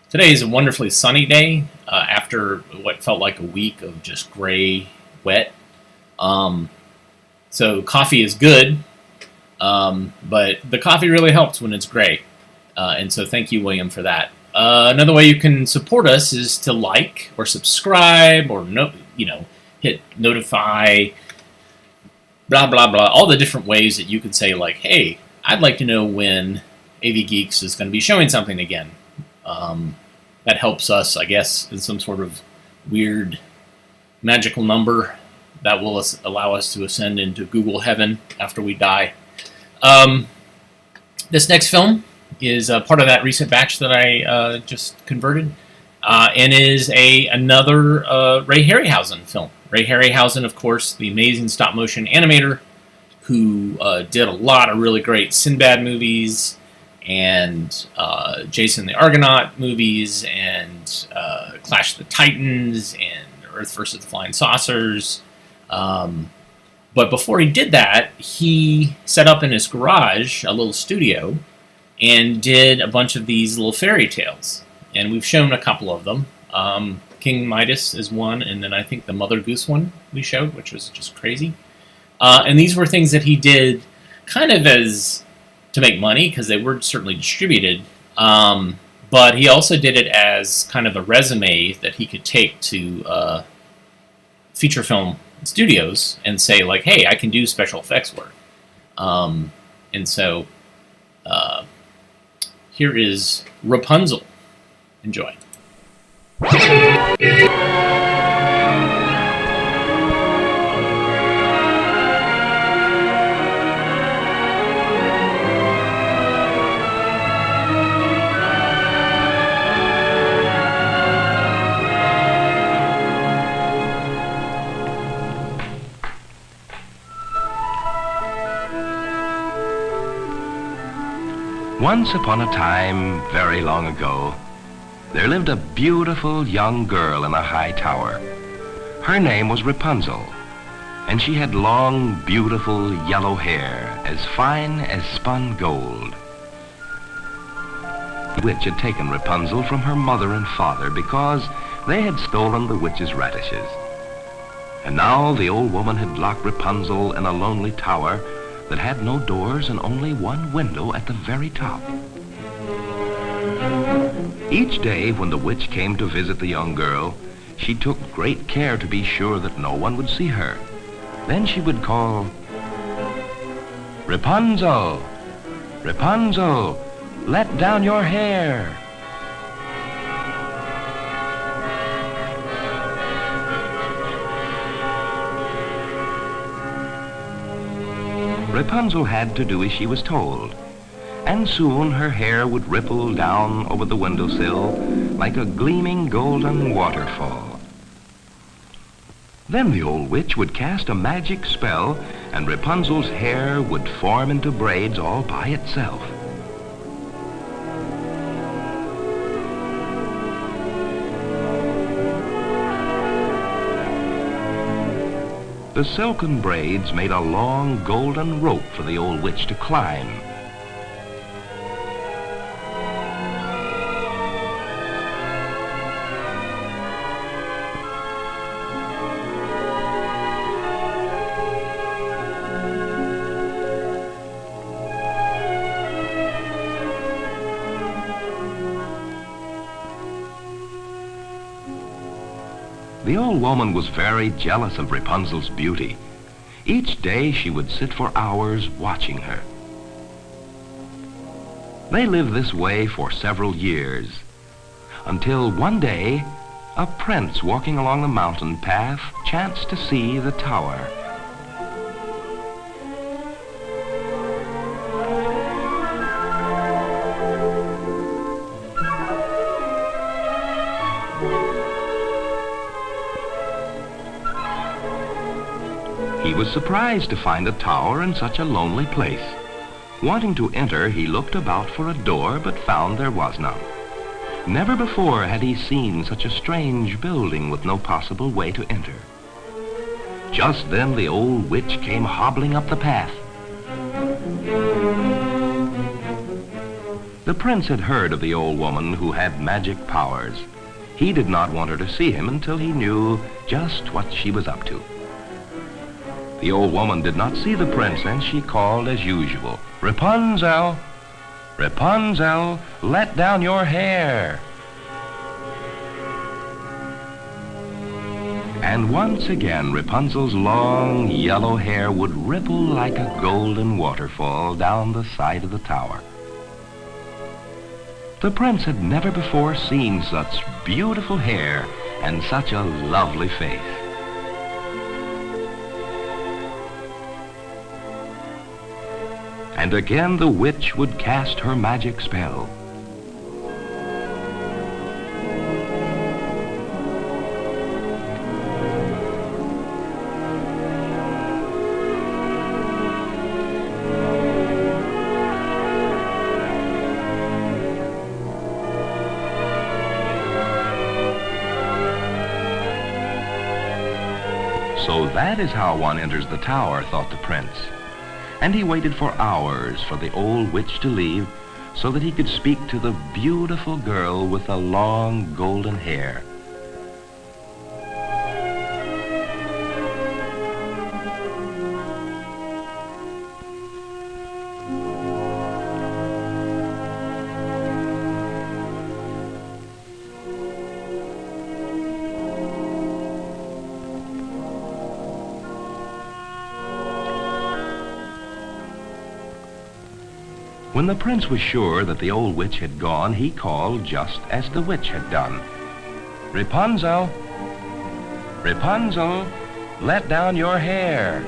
Today is a wonderfully sunny day after what felt like a week of just gray, wet. So coffee is good, but the coffee really helps when it's gray. And so thank you, William, for that. Another way you can support us is to like or subscribe or hit hit notify, blah, blah, blah, all the different ways that you could say, like, hey, I'd like to know when AV Geeks is going to be showing something again. That helps us, I guess, in some sort of weird magical number that will allow us to ascend into Google heaven after we die. This next film is part of that recent batch that I just converted, and is another Ray Harryhausen film. Ray Harryhausen, of course, the amazing stop-motion animator who did a lot of really great Sinbad movies, and Jason the Argonaut movies, and Clash of the Titans, and Earth vs. the Flying Saucers. But before he did that, he set up in his garage a little studio and did a bunch of these little fairy tales. And we've shown a couple of them. King Midas is one, and then I think the Mother Goose one we showed, which was just crazy. And these were things that he did kind of as to make money, because they were certainly distributed. But he also did it as kind of a resume that he could take to feature film studios and say, like, hey, I can do special effects work. And so here is Rapunzel. Enjoy. Once upon a time, very long ago, there lived a beautiful young girl in a high tower. Her name was Rapunzel, and she had long, beautiful yellow hair, as fine as spun gold. The witch had taken Rapunzel from her mother and father because they had stolen the witch's radishes. And now the old woman had locked Rapunzel in a lonely tower that had no doors and only one window at the very top. Each day when the witch came to visit the young girl, she took great care to be sure that no one would see her. Then she would call, "Rapunzel, Rapunzel, let down your hair." Rapunzel had to do as she was told, and soon her hair would ripple down over the windowsill like a gleaming golden waterfall. Then the old witch would cast a magic spell, and Rapunzel's hair would form into braids all by itself. The silken braids made a long golden rope for the old witch to climb. The old woman was very jealous of Rapunzel's beauty. Each day she would sit for hours watching her. They lived this way for several years, until one day a prince walking along the mountain path chanced to see the tower. He was surprised to find a tower in such a lonely place. Wanting to enter, he looked about for a door, but found there was none. Never before had he seen such a strange building with no possible way to enter. Just then the old witch came hobbling up the path. The prince had heard of the old woman who had magic powers. He did not want her to see him until he knew just what she was up to. The old woman did not see the prince, and she called as usual, "Rapunzel, Rapunzel, let down your hair." And once again, Rapunzel's long yellow hair would ripple like a golden waterfall down the side of the tower. The prince had never before seen such beautiful hair and such a lovely face. And again the witch would cast her magic spell. So that is how one enters the tower, thought the prince. And he waited for hours for the old witch to leave so that he could speak to the beautiful girl with the long golden hair. When the prince was sure that the old witch had gone, he called just as the witch had done. "Rapunzel, Rapunzel, let down your hair."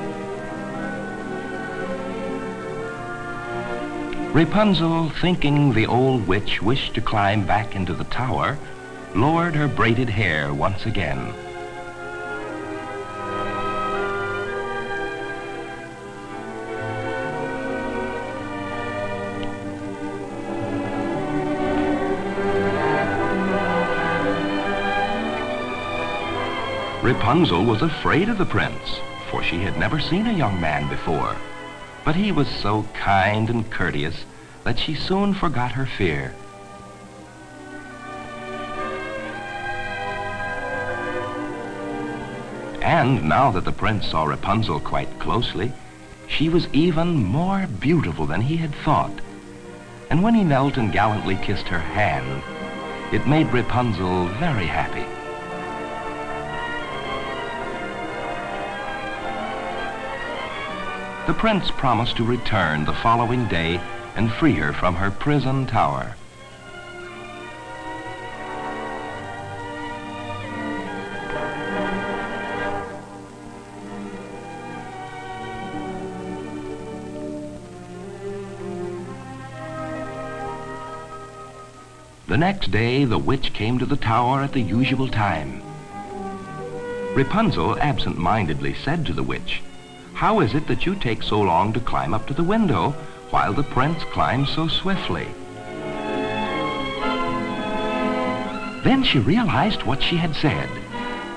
Rapunzel, thinking the old witch wished to climb back into the tower, lowered her braided hair once again. Rapunzel was afraid of the prince, for she had never seen a young man before. But he was so kind and courteous that she soon forgot her fear. And now that the prince saw Rapunzel quite closely, she was even more beautiful than he had thought. And when he knelt and gallantly kissed her hand, it made Rapunzel very happy. The prince promised to return the following day and free her from her prison tower. The next day, the witch came to the tower at the usual time. Rapunzel absent-mindedly said to the witch, "How is it that you take so long to climb up to the window while the prince climbs so swiftly?" Then she realized what she had said.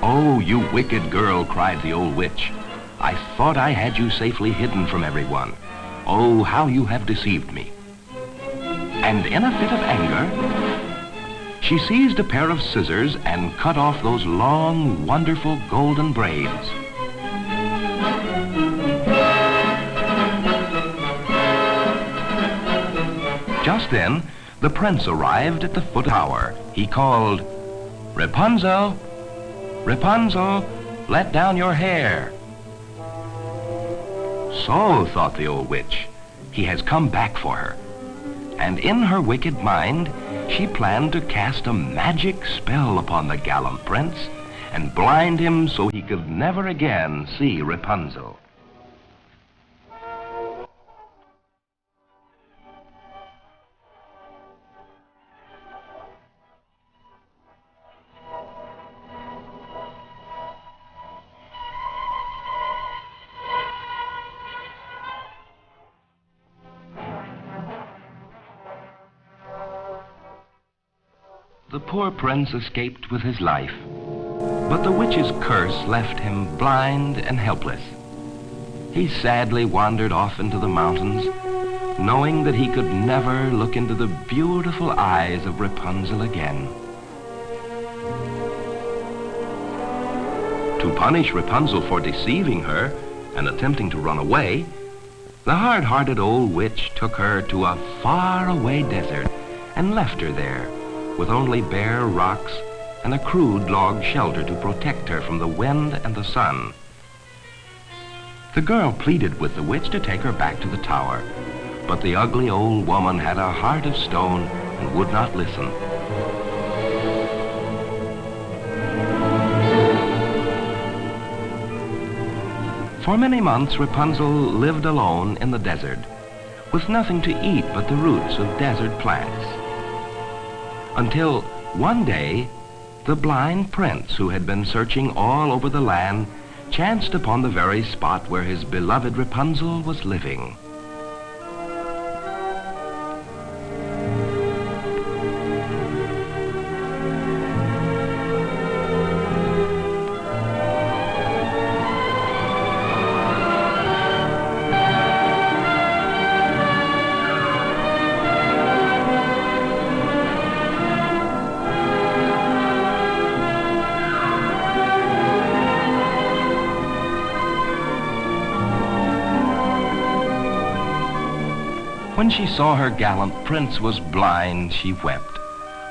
"Oh, you wicked girl," cried the old witch. "I thought I had you safely hidden from everyone. Oh, how you have deceived me." And in a fit of anger, she seized a pair of scissors and cut off those long, wonderful golden braids. Just then, the prince arrived at the foot of the tower. He called, "Rapunzel, Rapunzel, let down your hair." So, thought the old witch, he has come back for her. And in her wicked mind, she planned to cast a magic spell upon the gallant prince and blind him so he could never again see Rapunzel. The poor prince escaped with his life, but the witch's curse left him blind and helpless. He sadly wandered off into the mountains, knowing that he could never look into the beautiful eyes of Rapunzel again. To punish Rapunzel for deceiving her and attempting to run away, the hard-hearted old witch took her to a far-away desert and left her there, with only bare rocks and a crude log shelter to protect her from the wind and the sun. The girl pleaded with the witch to take her back to the tower, but the ugly old woman had a heart of stone and would not listen. For many months, Rapunzel lived alone in the desert, with nothing to eat but the roots of desert plants. Until one day, the blind prince, who had been searching all over the land, chanced upon the very spot where his beloved Rapunzel was living. When she saw her gallant prince was blind, she wept.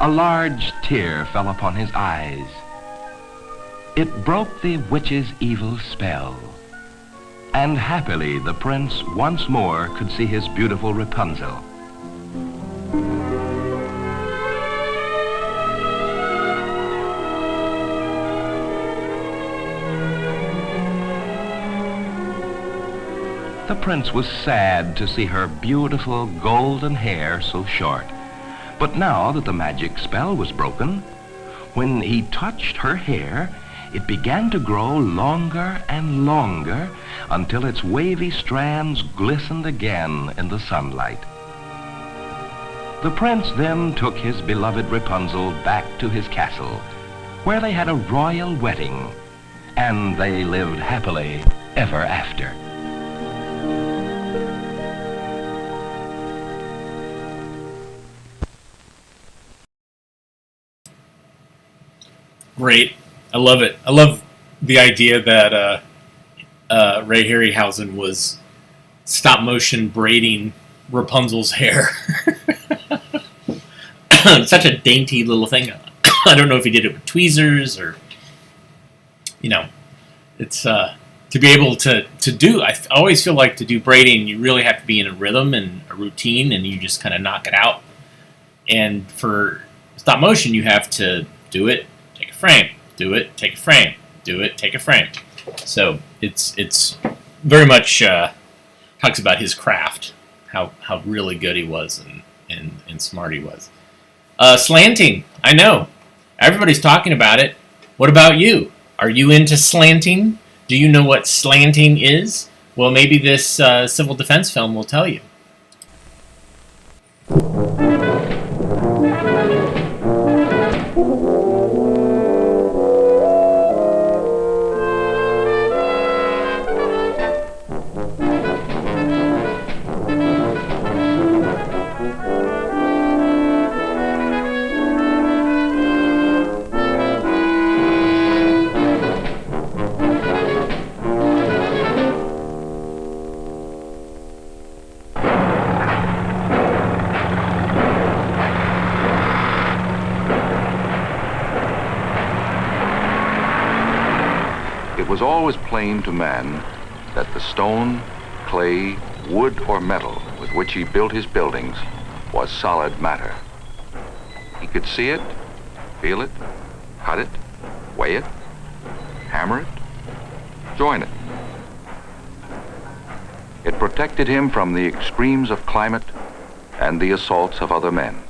A large tear fell upon his eyes. It broke the witch's evil spell, and happily the prince once more could see his beautiful Rapunzel. The prince was sad to see her beautiful golden hair so short. But now that the magic spell was broken, when he touched her hair, it began to grow longer and longer until its wavy strands glistened again in the sunlight. The prince then took his beloved Rapunzel back to his castle, where they had a royal wedding, and they lived happily ever after. Great. I love it. I love the idea that Ray Harryhausen was stop motion braiding Rapunzel's hair. Such a dainty little thing. I don't know if he did it with tweezers or, it's to be able to do. I always feel like to do braiding, you really have to be in a rhythm and a routine, and you just kind of knock it out. And for stop motion, you have to do it, take a frame, do it, take a frame, do it, take a frame. So it's very much talks about his craft, how really good he was and smart he was. Slanting, I know. Everybody's talking about it. What about you? Are you into slanting? Do you know what slanting is? Well, maybe this civil defense film will tell you. It was always plain to man that the stone, clay, wood, or metal with which he built his buildings was solid matter. He could see it, feel it, cut it, weigh it, hammer it, join it. It protected him from the extremes of climate and the assaults of other men.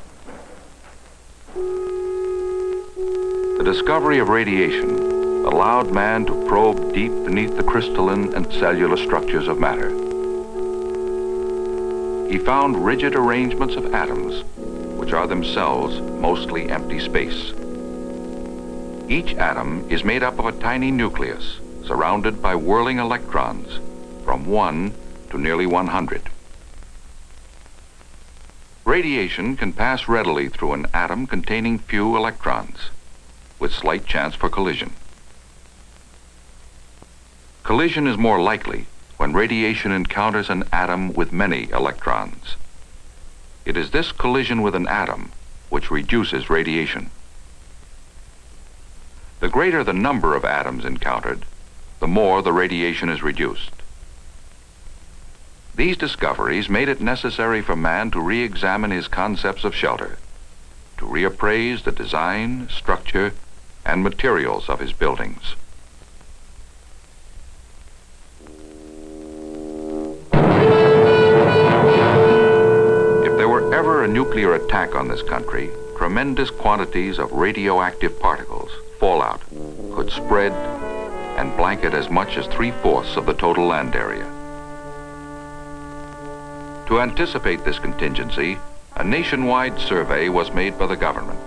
The discovery of radiation allowed man to probe deep beneath the crystalline and cellular structures of matter. He found rigid arrangements of atoms, which are themselves mostly empty space. Each atom is made up of a tiny nucleus surrounded by whirling electrons from 1 to nearly 100. Radiation can pass readily through an atom containing few electrons, with slight chance for collision. Collision is more likely when radiation encounters an atom with many electrons. It is this collision with an atom which reduces radiation. The greater the number of atoms encountered, the more the radiation is reduced. These discoveries made it necessary for man to re-examine his concepts of shelter, to reappraise the design, structure, and materials of his buildings. If there were ever a nuclear attack on this country, tremendous quantities of radioactive particles, fallout, could spread and blanket as much as 3/4 of the total land area. To anticipate this contingency, a nationwide survey was made by the government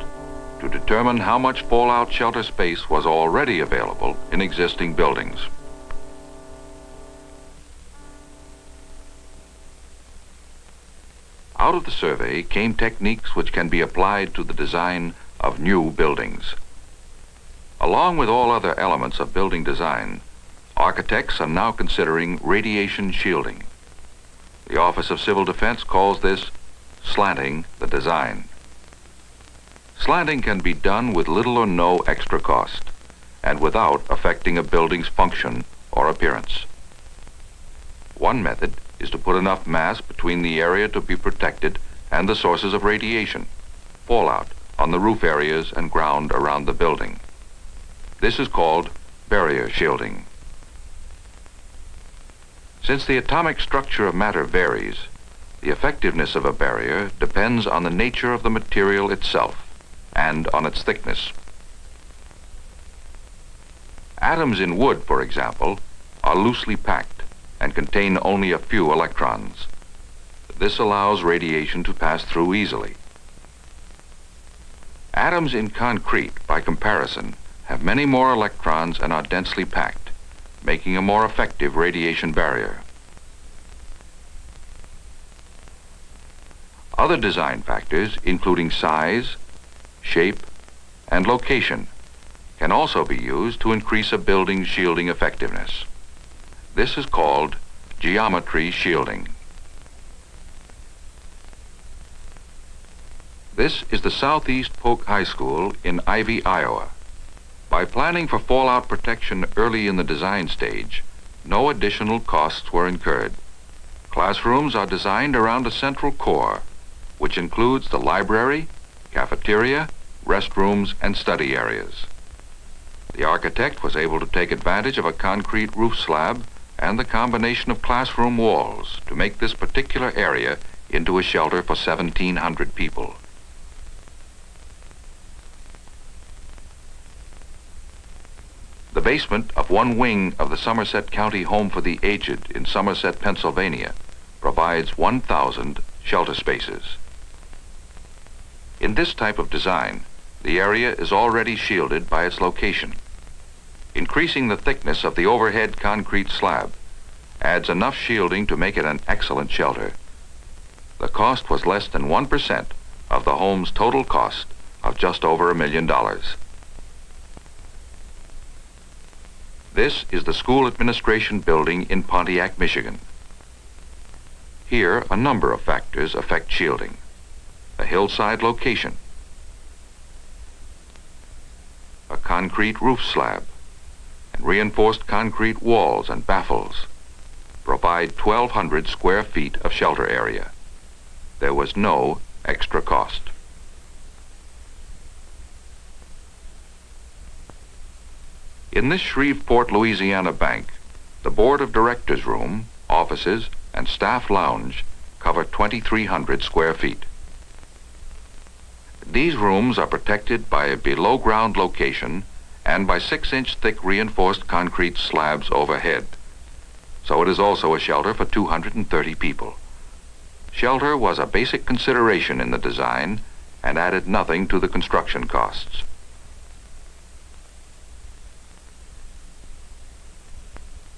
to determine how much fallout shelter space was already available in existing buildings. Out of the survey came techniques which can be applied to the design of new buildings. Along with all other elements of building design, architects are now considering radiation shielding. The Office of Civil Defense calls this slanting the design. Slanting can be done with little or no extra cost and without affecting a building's function or appearance. One method is to put enough mass between the area to be protected and the sources of radiation, fallout on the roof areas and ground around the building. This is called barrier shielding. Since the atomic structure of matter varies, the effectiveness of a barrier depends on the nature of the material itself and on its thickness. Atoms in wood, for example, are loosely packed and contain only a few electrons. This allows radiation to pass through easily. Atoms in concrete, by comparison, have many more electrons and are densely packed, making a more effective radiation barrier. Other design factors, including size, shape, and location, can also be used to increase a building's shielding effectiveness. This is called geometry shielding. This is the Southeast Polk High School in Ivy, Iowa. By planning for fallout protection early in the design stage, no additional costs were incurred. Classrooms are designed around a central core, which includes the library, cafeteria, restrooms, and study areas. The architect was able to take advantage of a concrete roof slab and the combination of classroom walls to make this particular area into a shelter for 1,700 people. The basement of one wing of the Somerset County Home for the Aged in Somerset, Pennsylvania, provides 1,000 shelter spaces. In this type of design, the area is already shielded by its location. Increasing the thickness of the overhead concrete slab adds enough shielding to make it an excellent shelter. The cost was less than 1% of the home's total cost of just over $1 million. This is the school administration building in Pontiac, Michigan. Here, a number of factors affect shielding. A hillside location, a concrete roof slab, and reinforced concrete walls and baffles provide 1,200 square feet of shelter area. There was no extra cost. In this Shreveport, Louisiana bank, the board of directors room, offices, and staff lounge cover 2,300 square feet. These rooms are protected by a below-ground location and by 6-inch thick reinforced concrete slabs overhead. So it is also a shelter for 230 people. Shelter was a basic consideration in the design and added nothing to the construction costs.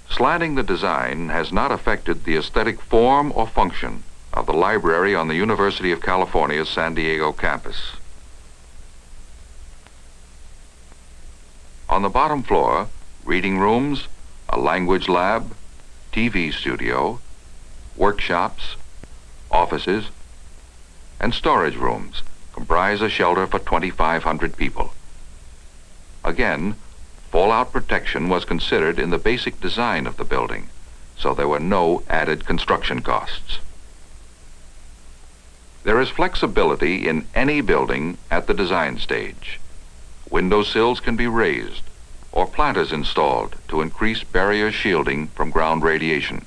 Slanting the design has not affected the aesthetic form or function of the library on the University of California's San Diego campus. On the bottom floor, reading rooms, a language lab, TV studio, workshops, offices, and storage rooms comprise a shelter for 2,500 people. Again, Fallout protection was considered in the basic design of the building, so there were no added construction costs. There is flexibility in any building at the design stage. Windowsills can be raised or planters installed to increase barrier shielding from ground radiation.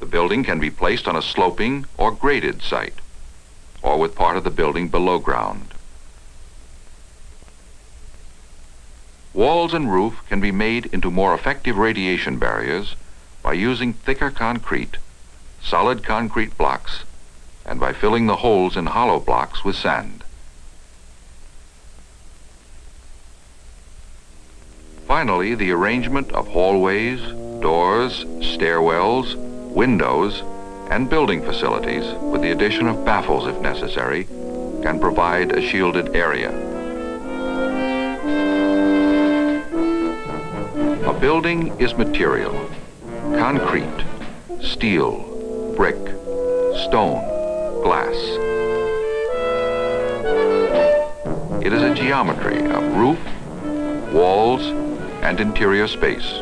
The building can be placed on a sloping or graded site, or with part of the building below ground. Walls and roof can be made into more effective radiation barriers by using thicker concrete, solid concrete blocks, and by filling the holes in hollow blocks with sand. Finally, the arrangement of hallways, doors, stairwells, windows, and building facilities, with the addition of baffles if necessary, can provide a shielded area. A building is material: concrete, steel, brick, stone, glass. It is a geometry of roof, walls, and interior space.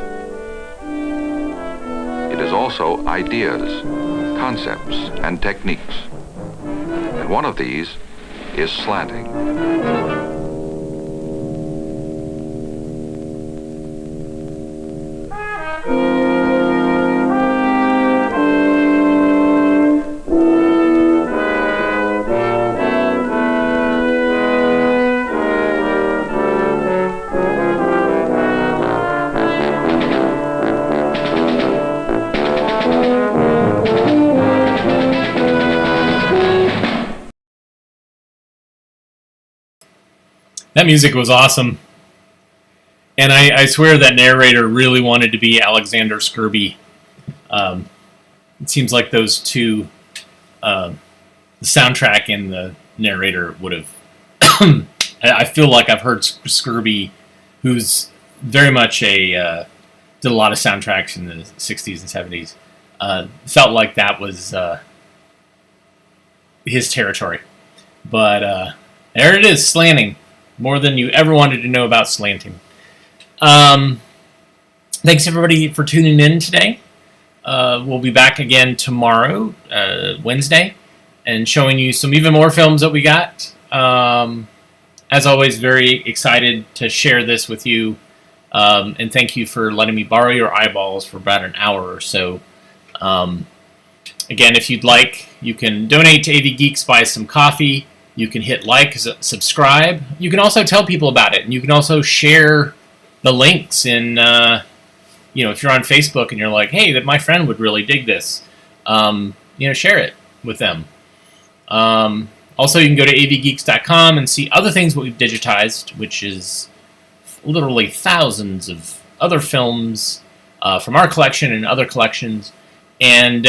It is also ideas, concepts, and techniques. And one of these is slanting. That music was awesome. And I swear that narrator really wanted to be Alexander Skirby. It seems like those two, the soundtrack and the narrator would have... I feel like I've heard Skirby, who's very much did a lot of soundtracks in the 60s and 70s. Felt like that was his territory. But there it is, slanting. More than you ever wanted to know about slanting. Thanks everybody for tuning in today. We'll be back again tomorrow, Wednesday, and showing you some even more films that we got. As always, very excited to share this with you. And thank you for letting me borrow your eyeballs for about an hour or so. Again, if you'd like, you can donate to AV Geeks, buy some coffee. You can hit like, subscribe. You can also tell people about it, and you can also share the links in, if you're on Facebook and you're like, hey, that my friend would really dig this, share it with them. Also, you can go to avgeeks.com and see other things that we've digitized, which is literally thousands of other films from our collection and other collections. And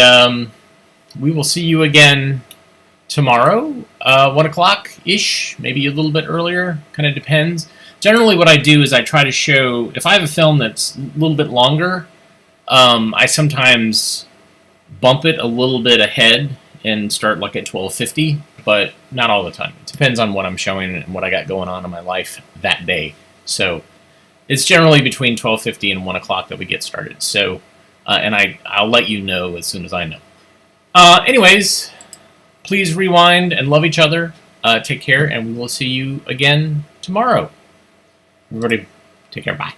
we will see you again tomorrow, 1 o'clock-ish, maybe a little bit earlier, kind of depends. Generally what I do is I try to show, if I have a film that's a little bit longer, I sometimes bump it a little bit ahead and start like at 12:50, but not all the time. It depends on what I'm showing and what I got going on in my life that day. So it's generally between 12:50 and 1 o'clock that we get started. So, and I'll let you know as soon as I know. Anyways, please rewind and love each other. Take care, and we will see you again tomorrow. Everybody, take care. Bye.